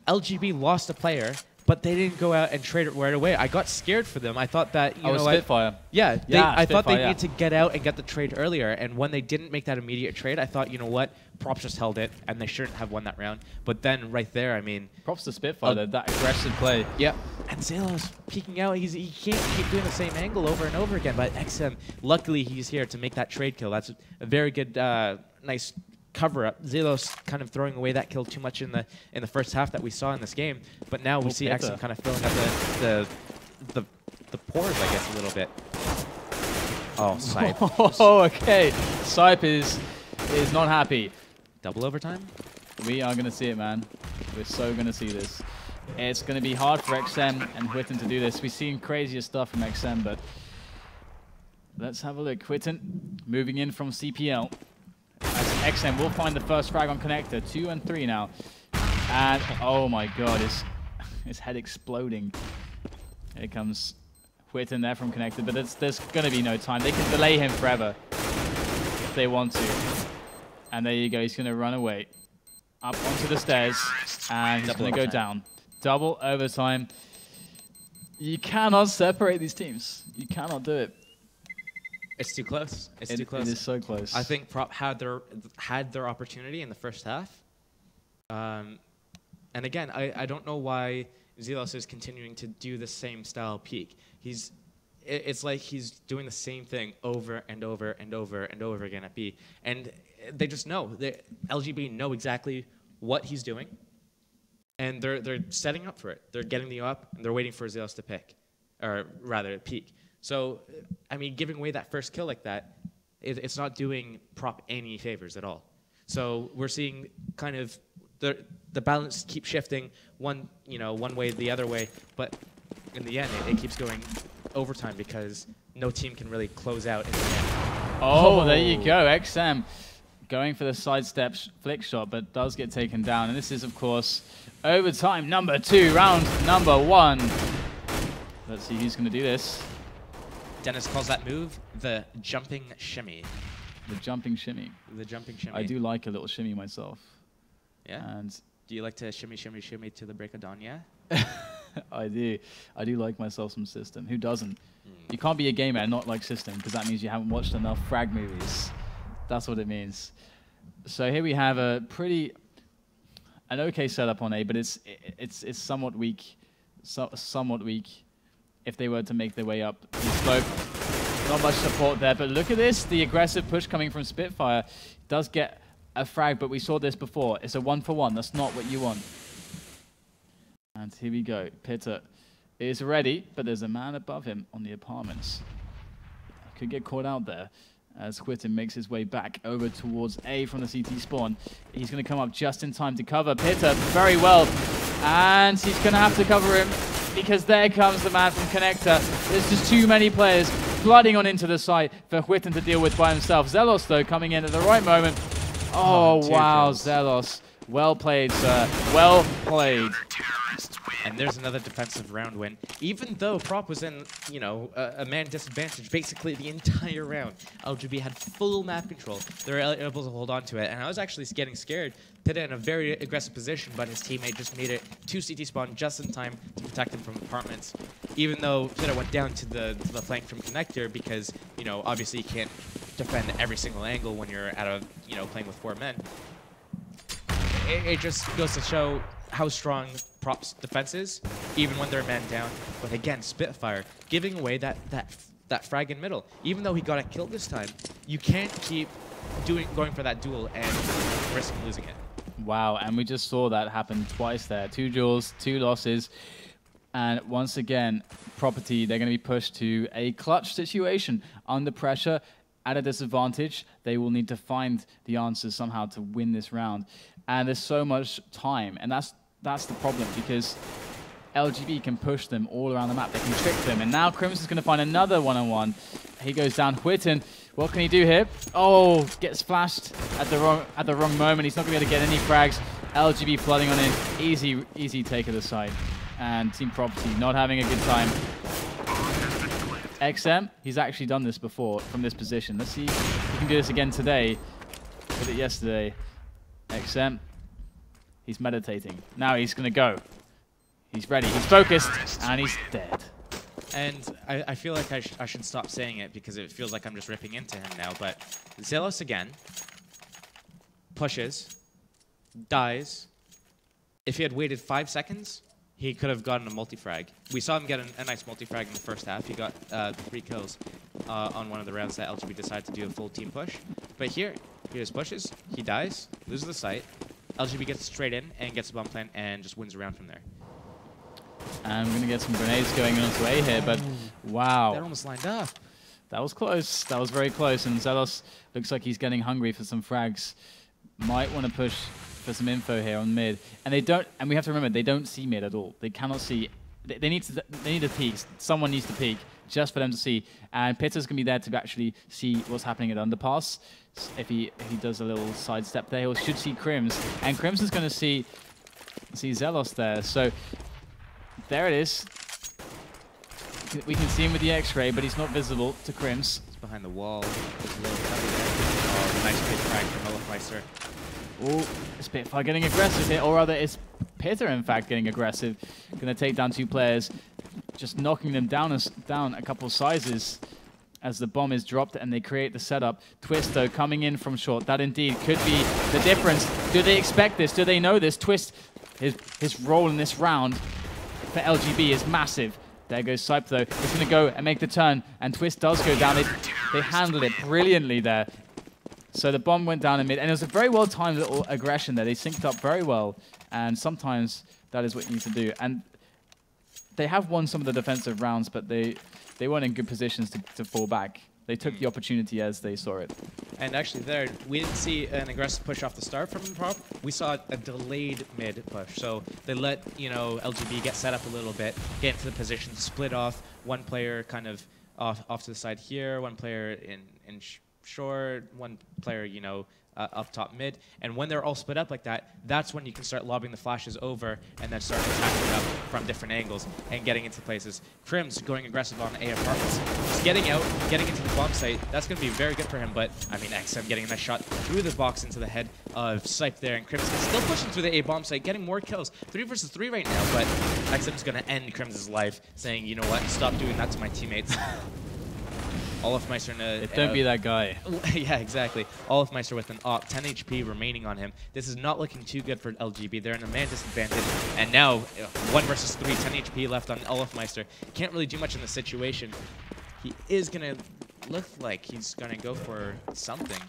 LGB lost a player, but they didn't go out and trade it right away. I got scared for them. I thought that, you know, Spitfire. Yeah, I thought they needed to get out and get the trade earlier. And when they didn't make that immediate trade, I thought, you know what, Props just held it, and they shouldn't have won that round. But then right there, I mean, props to Spitfire, that aggressive play. Yeah, and Zelos peeking out. He can't keep doing the same angle over and over again. But XM, luckily, he's here to make that trade kill. That's a very good, nice cover up. Zelos kind of throwing away that kill too much in the first half that we saw in this game. But now we see XM kind of filling up the pores, I guess, a little bit. Oh, Sipe. Oh, okay. Sipe is not happy. Double overtime? We are going to see it, man. We're so going to see this. It's going to be hard for XM and Whitten to do this. We've seen crazier stuff from XM, but let's have a look. Whitten moving in from CPL. As XM will find the first frag on connector. 2 and 3 now. And, oh my god, his head exploding. Here comes Whitten there from connector, but there's going to be no time. They can delay him forever if they want to. And there you go, he's going to run away. Up onto the stairs, and he's going to go down. Double overtime. You cannot separate these teams. You cannot do it. It's too close. It's too close. It is so close. I think Prop had their opportunity in the first half. And again, I don't know why Zelos is continuing to do the same style peak. It's like he's doing the same thing over and over and over and over again at B. And they just know. LGB know exactly what he's doing. And they're setting up for it. They're getting the up, and they're waiting for Zelos to pick, or rather peek. So, I mean, giving away that first kill like that, it's not doing Prop any favors at all. So we're seeing kind of the balance keep shifting one way the other way, but in the end it keeps going overtime because no team can really close out in the end. Oh, there you go, XM going for the sidestep flick shot, but does get taken down. And this is, of course, overtime number 2, round number 1. Let's see who's going to do this. Dennis calls that move the jumping shimmy. The jumping shimmy. The jumping shimmy. I do like a little shimmy myself. Yeah? And do you like to shimmy, shimmy, shimmy to the break of dawn, yeah? I do. I do like myself some System. Who doesn't? You can't be a gamer and not like System, because that means you haven't watched enough frag movies. That's what it means. So here we have an okay setup on A, but it's somewhat weak. Somewhat weak. If they were to make their way up the slope, not much support there. But look at this, the aggressive push coming from Spitfire does get a frag, but we saw this before. It's a 1-for-1. That's not what you want. And here we go. Pitter is ready, but there's a man above him on the apartments. Could get caught out there as Whitten makes his way back over towards A from the CT spawn. He's going to come up just in time to cover Pitter very well. And he's going to have to cover him because there comes the man from Connector. There's just too many players flooding on into the site for Whitten to deal with by himself. Zelos, though, coming in at the right moment. Oh, wow, Zelos. Well played, sir. Well played. And there's another defensive round win. Even though Prop was in, a man disadvantage basically the entire round, LGB had full map control. They were able to hold on to it. And I was actually getting scared. Pitta in a very aggressive position, but his teammate just made it to CT spawn just in time to protect him from apartments. Even though Pitta went down to the flank from Connector because, obviously you can't defend every single angle when you're playing with 4 men. It just goes to show how strong Prop's defense is, even when they're man down. But again, Spitfire giving away that frag in middle. Even though he got a kill this time, you can't keep going for that duel and risking losing it. Wow, and we just saw that happen twice there. 2 duels, 2 losses. And once again, Property, they're going to be pushed to a clutch situation. Under pressure, at a disadvantage, they will need to find the answers somehow to win this round. And there's so much time, and that's the problem, because LGB can push them all around the map. They can trick them, and now Crimson's going to find another one-on-one. He goes down. Whitten, what can he do here? Oh, gets flashed at the wrong moment. He's not going to be able to get any frags. LGB flooding on in. Easy take of the side. And Team Property not having a good time. XM, he's actually done this before from this position. Let's see if he can do this again today. Did it yesterday. XM, he's meditating. Now he's going to go. He's ready, he's focused, and he's dead. And I feel like I should stop saying it because it feels like I'm just ripping into him now, but Zelos again pushes, dies. If he had waited 5 seconds, he could have gotten a multi-frag. We saw him get a nice multi-frag in the first half. He got 3 kills on one of the rounds that LGB decided to do a full team push. But here, he just pushes, he dies, loses the site. LGB gets straight in and gets a bomb plant and just wins around from there. And we're going to get some grenades going onto A here, but wow. That almost lined up. That was close. That was very close. And Zelos looks like he's getting hungry for some frags. Might want to push for some info here on mid. And they don't. And we have to remember, they don't see mid at all. They cannot see. They need to peek. Someone needs to peek just for them to see. And Pitter's going to be there to actually see what's happening at underpass. If he does a little sidestep there, he should see Crims. And Crims is going to see Zelos there. So there it is. We can see him with the X-ray, but he's not visible to Crims. It's behind the wall. There's a little cubby there. Oh, nice big frag from Olafmeister. Oh, Spitfire getting aggressive here, or rather it's Pitter in fact getting aggressive. Going to take down 2 players, just knocking them down a couple sizes as the bomb is dropped and they create the setup. Twist though coming in from short. That indeed could be the difference. Do they expect this? Do they know this? Twist, his role in this round for LGB is massive. There goes Sipe though. He's going to go and make the turn, and Twist does go down. They handled it brilliantly there. So the bomb went down in mid, and it was a very well-timed little aggression there. They synced up very well, and sometimes That is what you need to do. And they have won some of the defensive rounds, but they weren't in good positions to fall back. They took the opportunity as they saw it. And actually there, we didn't see an aggressive push off the start from Prop. We saw a delayed mid push. So they let, you know, LGB get set up a little bit, get into the position, split off, one player kind of off to the side here, one player in short, one player, you know, up top mid. And when they're all split up like that, that's when you can start lobbing the flashes over and then start attacking up from different angles and getting into places. Crim's going aggressive on A apartments. Just getting out, getting into the bomb site, that's going to be very good for him. But, I mean, XM getting a nice shot through the box into the head of Sipe there. And Crim's still pushing through the A bomb site, getting more kills. 3 versus 3 right now, but XM's going to end Crim's life, saying, you know what, stop doing that to my teammates. Olafmeister in a... Don't be that guy. Yeah, exactly. Olafmeister with an op, 10 HP remaining on him. This is not looking too good for LGB. They're in a man disadvantage. And now, 1 versus 3, 10 HP left on Olafmeister. Can't really do much in the situation. He is going to look like he's going to go for something.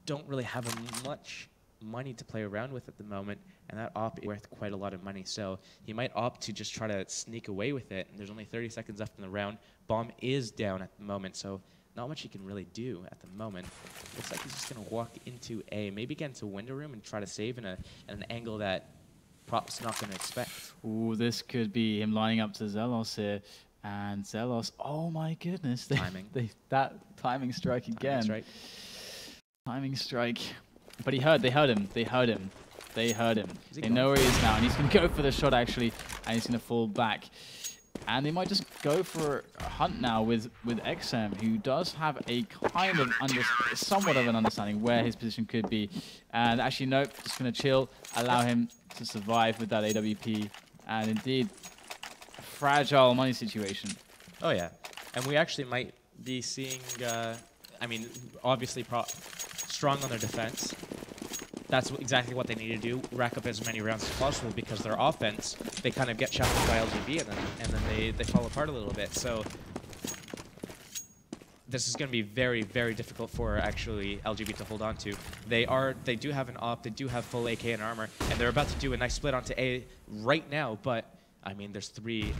Don't really have much money to play around with at the moment, and that op is worth quite a lot of money, so he might opt to just try to sneak away with it. And there's only 30 seconds left in the round. Bomb is down at the moment, so not much he can really do at the moment. Looks like he's just going to walk into A, maybe get into window room and try to save in an angle that Prop's not going to expect. Ooh, this could be him lining up to Zelos here. And Zelos, oh my goodness. Timing. That timing strike again. Timing strike. Timing strike. But they heard him. They heard him. They know where he is now, and he's going to go for the shot, actually, and he's going to fall back. And they might just go for a hunt now with XM, who does have a kind of somewhat of an understanding where his position could be. And actually, nope, just going to chill, allow him to survive with that AWP. And indeed, a fragile money situation. Oh, yeah. And we actually might be seeing, I mean, obviously strong on their defense. That's exactly what they need to do, rack up as many rounds as possible, because their offense, they kind of get challenged by LGB and then they fall apart a little bit. So this is going to be very, very difficult for actually LGB to hold on to. They do have an op, they do have full AK and armor, and they're about to do a nice split onto A right now, but I mean, there's 3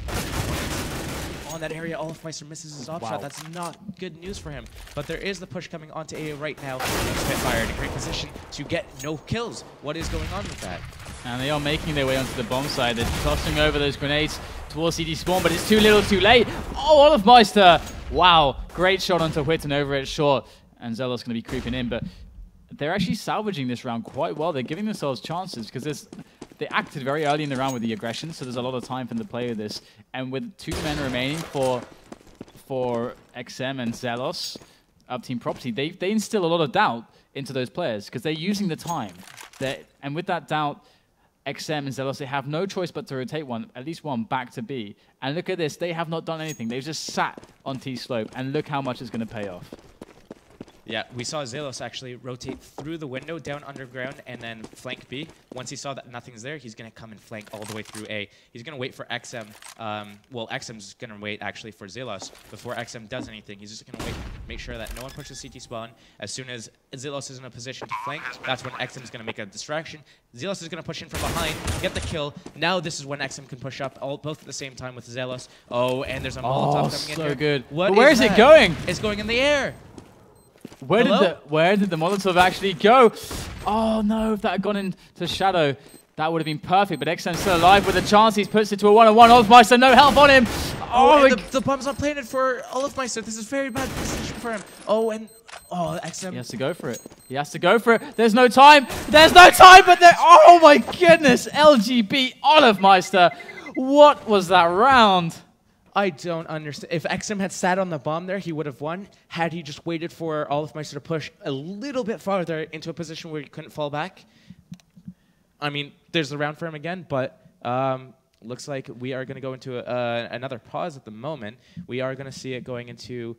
on that area. Olafmeister misses his op shot. That's not good news for him. But there is the push coming onto A right now. Spitfire in a great position to get no kills. What is going on with that? And they are making their way onto the bomb side. They're tossing over those grenades towards CD spawn, but it's too little too late. Oh, Olafmeister! Wow, great shot onto Whitten over it short. And Zelos going to be creeping in, but they're actually salvaging this round quite well. They're giving themselves chances because they acted very early in the round with the aggression, so there's a lot of time for them to play with this. And with 2 men remaining for XM and Zelos, up Team Property, they instill a lot of doubt into those players because they're using the time. And with that doubt, XM and Zelos, they have no choice but to rotate at least one back to B. And look at this, they have not done anything. They've just sat on T slope, and look how much it's going to pay off. Yeah, we saw Zelos actually rotate through the window, down underground, and then flank B. Once he saw that nothing's there, he's going to come and flank all the way through A. He's going to wait for XM. Well, XM's going to wait, actually, for Zelos before XM does anything. He's just going to wait, make sure that no one pushes CT spawn. As soon as Zelos is in a position to flank, that's when XM's going to make a distraction. Zelos is going to push in from behind, get the kill. Now this is when XM can push up, both at the same time with Zelos. Oh, and there's a Molotov coming in here. So good. But where is it going? It's going in the air. Where did the Molotov actually go? Oh no, if that had gone into Shadow, that would have been perfect. But XM's still alive with a chance. He puts it to a 1-on-1. Olafmeister, no help on him. Oh, the bomb's not planted for Olafmeister. This is very bad position for him. Oh, and XM. He has to go for it. He has to go for it. There's no time. There's no time, but there. Oh my goodness, LGB Olafmeister. What was that round? I don't understand. If XM had sat on the bomb there, he would have won. Had he just waited for Olafmeister to push a little bit farther into a position where he couldn't fall back. I mean, there's the round for him again, but looks like we are going to go into another pause at the moment. We are going to see it going into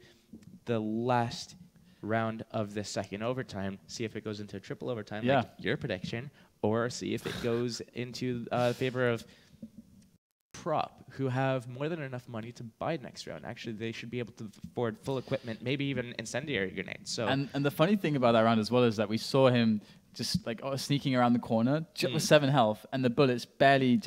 the last round of the second overtime. See if it goes into a triple overtime, like your prediction, or see if it goes into favor of Prop, who have more than enough money to buy next round. Actually, they should be able to afford full equipment, maybe even incendiary grenades. So and the funny thing about that round as well is that we saw him just like sneaking around the corner with 7 health, and the bullets barely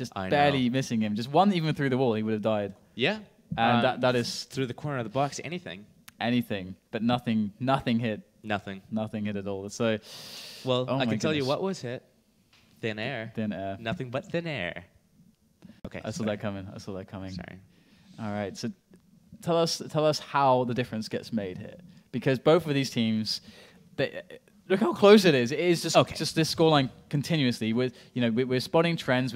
missing him. Just one even through the wall, he would have died. Yeah. And that is through the corner of the box, anything. Anything, but nothing hit. Nothing hit at all. So, well, I can tell you what was hit. Thin air. Thin air. Nothing but thin air. Okay. I saw that coming. Sorry. All right. So tell us how the difference gets made here, because both of these teams, look how close it is. It is just this scoreline continuously. We're spotting trends.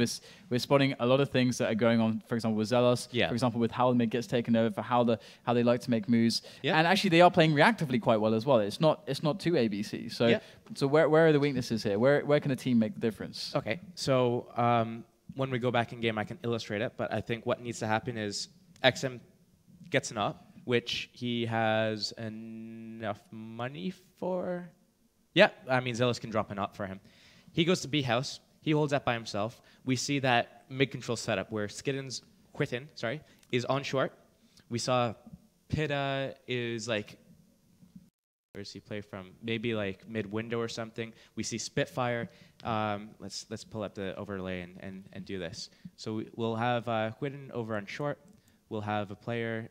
We're spotting a lot of things that are going on. For example, with Zelos. Yeah. For example, with how the mid gets taken over, for how they like to make moves. Yeah. And actually, they are playing reactively quite well as well. It's not too ABC. So where are the weaknesses here? Where can a team make the difference? Okay. So when we go back in game, I can illustrate it. But I think what needs to happen is XM gets an up, which he has enough money for. Yeah, I mean, Zealous can drop an up for him. He goes to B house. He holds that by himself. We see that mid-control setup where Quitten is on short. We saw Pitta is like, where does he play from? Maybe like mid-window or something. We see Spitfire. Let's pull up the overlay and do this. So we'll have Quitten over on short. We'll have a player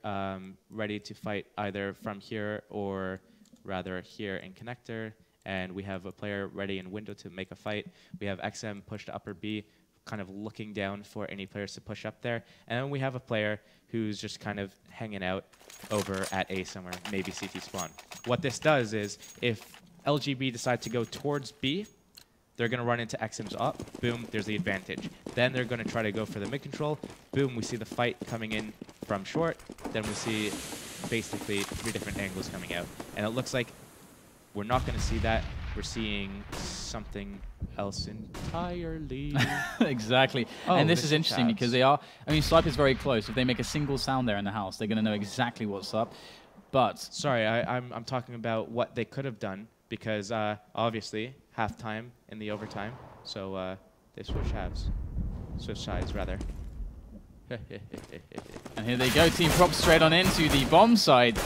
ready to fight either from here or rather here in connector. And we have a player ready in window to make a fight. We have XM pushed to upper B, kind of looking down for any players to push up there. And then we have a player who's just kind of hanging out over at A somewhere, maybe CT spawn. What this does is if LGB decide to go towards B, they're going to run into XM's up. Boom, there's the advantage. Then they're going to try to go for the mid control. Boom, we see the fight coming in from short. Then we see basically 3 different angles coming out. And it looks like we're not going to see that. We're seeing something else entirely. Exactly. And this is interesting because they are, I mean, Swipe is very close. If they make a single sound there in the house, they're going to know exactly what's up. But sorry, I'm talking about what they could have done because obviously halftime in the overtime. So they switch sides rather. And here they go, Team Prop straight on into the bomb side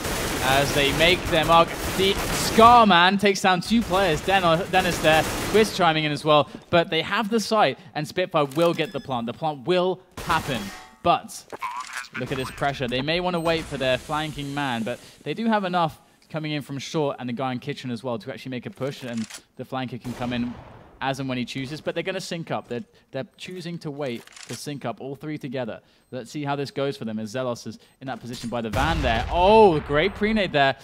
as they make their mark. The Scarman takes down 2 players. Dennis there, Twist chiming in as well. But they have the site, and Spitfire will get the plant. The plant will happen. But look at this pressure. They may want to wait for their flanking man, but they do have enough coming in from short and the guy in kitchen as well to actually make a push, and the flanker can come in as and when he chooses, but they're going to sync up. They're choosing to wait to sync up all 3 together. Let's see how this goes for them as Zelos is in that position by the van there. Oh, great pre-nade there.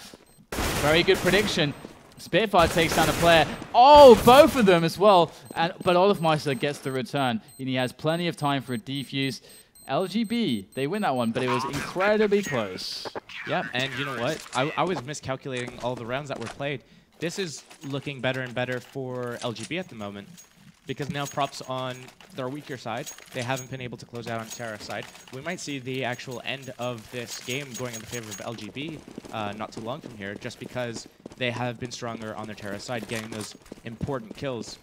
Very good prediction. Spitfire takes down a player. Oh, both of them as well. But Olafmeister gets the return, and he has plenty of time for a defuse. LGB, they win that one, but it was incredibly close. Yeah, and you know what? I was miscalculating all the rounds that were played. This is looking better and better for LGB at the moment because now Props on their weaker side. They haven't been able to close out on Terra's side. We might see the actual end of this game going in the favor of LGB not too long from here just because they have been stronger on their Terra side, getting those important kills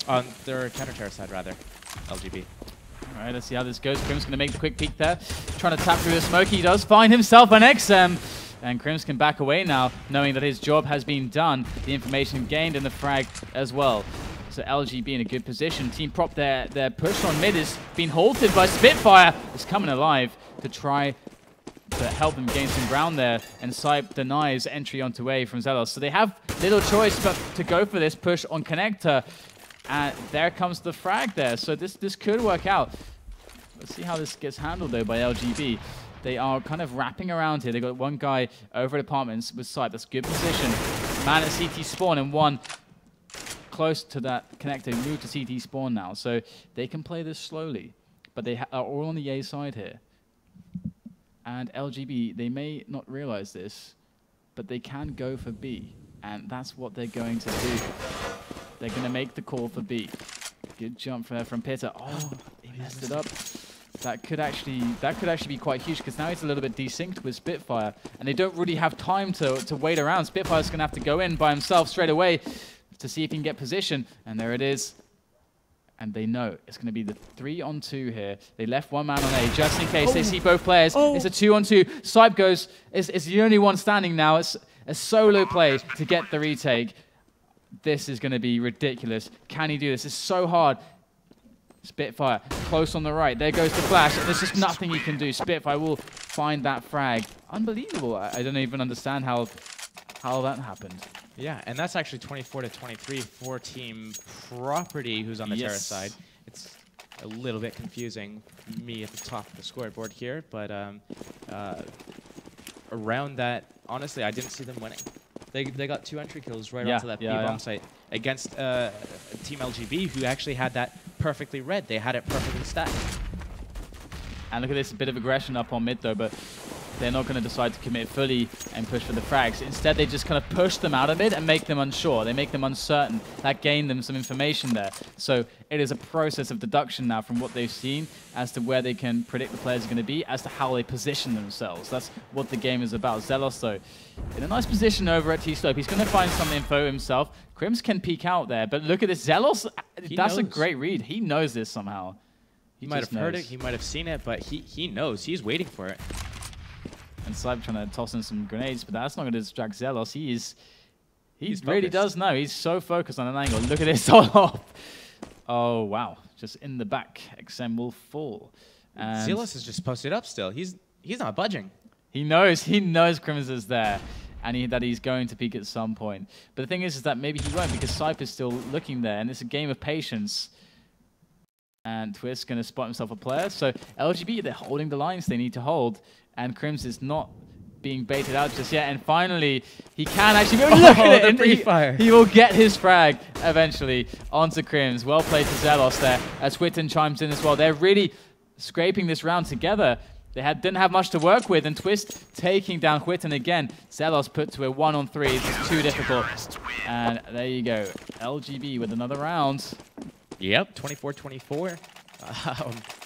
on their counter-Terra side, rather, LGB. All right, let's see how this goes. Crim's going to make the quick peek there. Trying to tap through the smoke. He does find himself an XM. And Crims can back away now, knowing that his job has been done. The information gained in the frag as well. So LGB in a good position. Team Prop, their push on mid is being halted by Spitfire. It's coming alive to try to help them gain some ground there. And Sype denies entry onto A from Zelos. So they have little choice but to go for this push on Connector. And there comes the frag there. So this could work out. Let's see how this gets handled though by LGB. They are kind of wrapping around here. They got one guy over at apartments with Sype. That's a good position. Man at CT spawn and one close to that connector. Move to CT spawn now. So they can play this slowly. But they are all on the A side here. And LGB, they may not realize this, but they can go for B. And that's what they're going to do. They're going to make the call for B. Good jump from Pitta. Oh, he messed it up. That could actually be quite huge because now he's a little bit desynced with Spitfire, and they don't really have time to wait around. Spitfire's going to have to go in by himself straight away to see if he can get position, and there it is. And they know it's going to be the 3-on-2 here. They left one man on A just in case they see both players. It's a 2-on-2. Sype goes is the only one standing now. It's a solo play to get the retake. This is going to be ridiculous. Can he do this? It's so hard. Spitfire, close on the right. There goes the flash. There's just nothing he can do. Spitfire will find that frag. Unbelievable. I don't even understand how that happened. Yeah, and that's actually 24-23 for Team Property, who's on the terrace side. It's a little bit confusing, me at the top of the scoreboard here, but around that, honestly, I didn't see them winning. They got 2 entry kills right onto that B-bomb site against Team LGB, who actually had that perfectly read. They had it perfectly stacked. And look at this, a bit of aggression up on mid though, but they're not going to decide to commit fully and push for the frags. Instead, they just kind of push them out of it and make them unsure. They make them uncertain. That gained them some information there. So it is a process of deduction now from what they've seen as to where they can predict the players are going to be, as to how they position themselves. That's what the game is about. Zelos, though, in a nice position over at T-Slope. He's going to find some info himself. Crims can peek out there, but look at this. Zelos, that's a great read. He knows this somehow. He might have heard it. He might have seen it, but he knows. He's waiting for it. And Slipe trying to toss in some grenades, but that's not going to distract Zelos. He really focused. does know. He's so focused on an angle. Look at this all. Oh, wow. Just in the back. XM will fall. And Zelos is just posted up still. He's not budging. He knows. He knows Crims is there. And that he's going to peek at some point. But the thing is that maybe he won't, because Sipe is still looking there. And it's a game of patience. And Twist's going to spot himself a player. So LGB, they're holding the lines they need to hold. And Crims is not being baited out just yet. And finally, he can actually go. Look at it! Pre-fire. He will get his frag eventually onto Crims. Well played to Zelos there. As Twitten chimes in as well. They're really scraping this round together. They didn't have much to work with. And Twist taking down Twitten again. Zelos put to a 1-on-3. It's just too difficult. And there you go. LGB with another round. Yep, 24-24.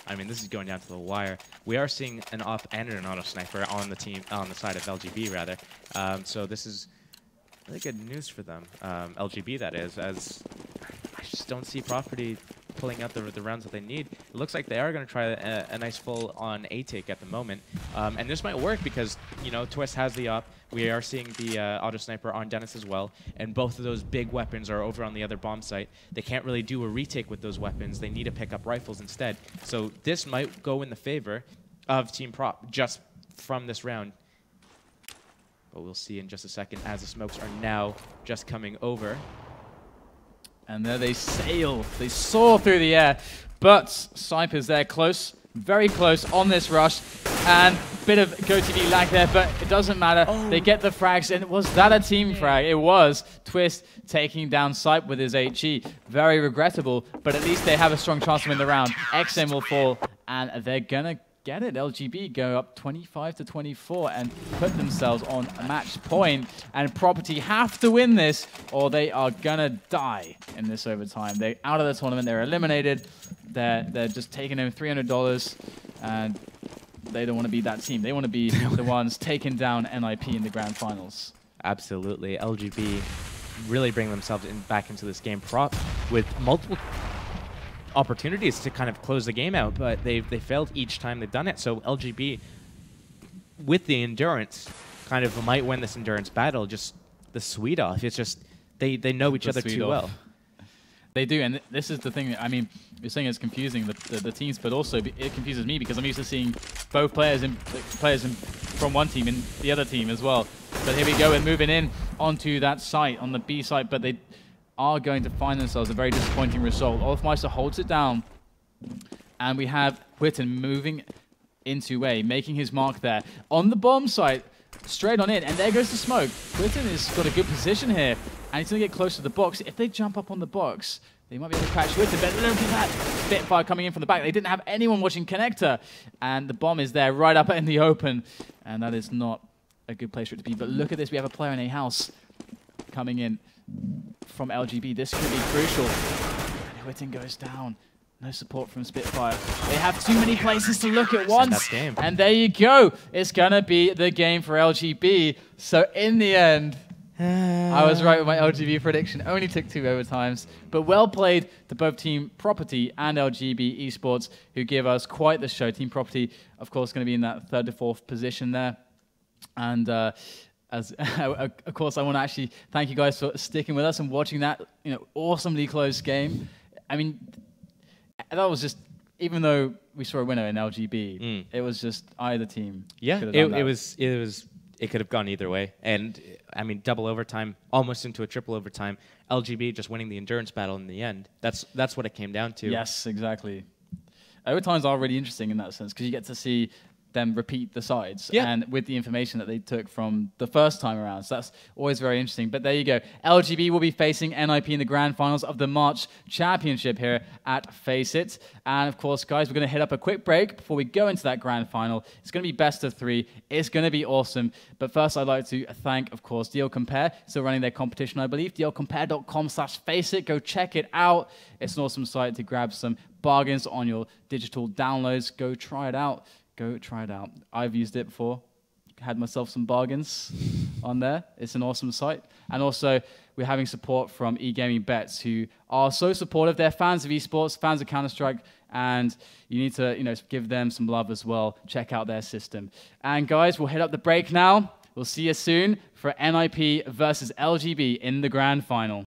I mean, this is going down to the wire. We are seeing an op and an auto sniper on the side of LGB rather. So this is really good news for them. LGB, that is, as I just don't see Property pulling out the rounds that they need. It looks like they are going to try a nice full on A take at the moment, and this might work because Twist has the op. We are seeing the auto sniper on Dennis as well, and both of those big weapons are over on the other bomb site. They can't really do a retake with those weapons. They need to pick up rifles instead. So this might go in the favor of Team Prop just from this round. But we'll see in just a second as the smokes are now just coming over. And there they sail. They soar through the air. But Sipe is there close, very close on this rush. And a bit of GoTV lag there, but it doesn't matter. Oh. They get the frags. And was that a team frag? It was. Twist taking down Sipe with his HE. Very regrettable, but at least they have a strong chance to win the round. XM will fall, and they're going to get it. LGB go up 25-24 and put themselves on a match point. And Property have to win this or they are gonna die in this overtime. They're out of the tournament. They're eliminated. They're just taking home $300 and they don't want to be that team. They want to be the ones taking down NIP in the grand finals. Absolutely. LGB really bring themselves back into this game. Prop with multiple opportunities to kind of close the game out, but they failed each time they've done it. So LGB, with the endurance, kind of might win this endurance battle. Just the sweet off. It's just they know each other too well. They do, and this is the thing. I mean, you're saying it's confusing the teams, but also it confuses me because I'm used to seeing both players from one team in the other team as well. But here we go, and moving in onto that site on the B site, but they are going to find themselves a very disappointing result. Olafmeister holds it down, and we have Whitten moving into A, making his mark there. On the bomb site, straight on in, and there goes the smoke. Whitten has got a good position here, and he's going to get close to the box. If they jump up on the box, they might be able to catch Whitten, but look at that. Spitfire coming in from the back. They didn't have anyone watching Connector, and the bomb is there right up in the open, and that is not a good place for it to be. But look at this. We have a player in a house coming in from LGB. This could be crucial. And Whitten goes down. No support from Spitfire. They have too many places to look at once. And there you go. It's going to be the game for LGB. So in the end, I was right with my LGB prediction. Only took 2 overtimes. But well played to both Team Property and LGB Esports, who give us quite the show. Team Property, of course, going to be in that 3rd to 4th position there. And As of course, I want to actually thank you guys for sticking with us and watching that awesomely close game. I mean, that was just, even though we saw a winner in LGB, it was just either team. Yeah, it could have gone either way. And I mean, double overtime, almost into a triple overtime. LGB just winning the endurance battle in the end. That's what it came down to. Yes, exactly. Overtimes are really interesting in that sense because you get to see them repeat the sides and with the information that they took from the first time around. So that's always very interesting. But there you go. LGB will be facing NIP in the grand finals of the March Championship here at FACEIT. And of course, guys, we're going to hit up a quick break before we go into that grand final. It's going to be best of 3. It's going to be awesome. But first, I'd like to thank, of course, DL Compare. Still running their competition, I believe. dlcompare.com/FACEIT. Go check it out. It's an awesome site to grab some bargains on your digital downloads. Go try it out. Go try it out. I've used it before. Had myself some bargains on there. It's an awesome site. And also, we're having support from eGaming Bets, who are so supportive. They're fans of esports, fans of Counter-Strike, and you need to give them some love as well. Check out their system. And guys, we'll hit up the break now. We'll see you soon for NIP versus LGB in the grand final.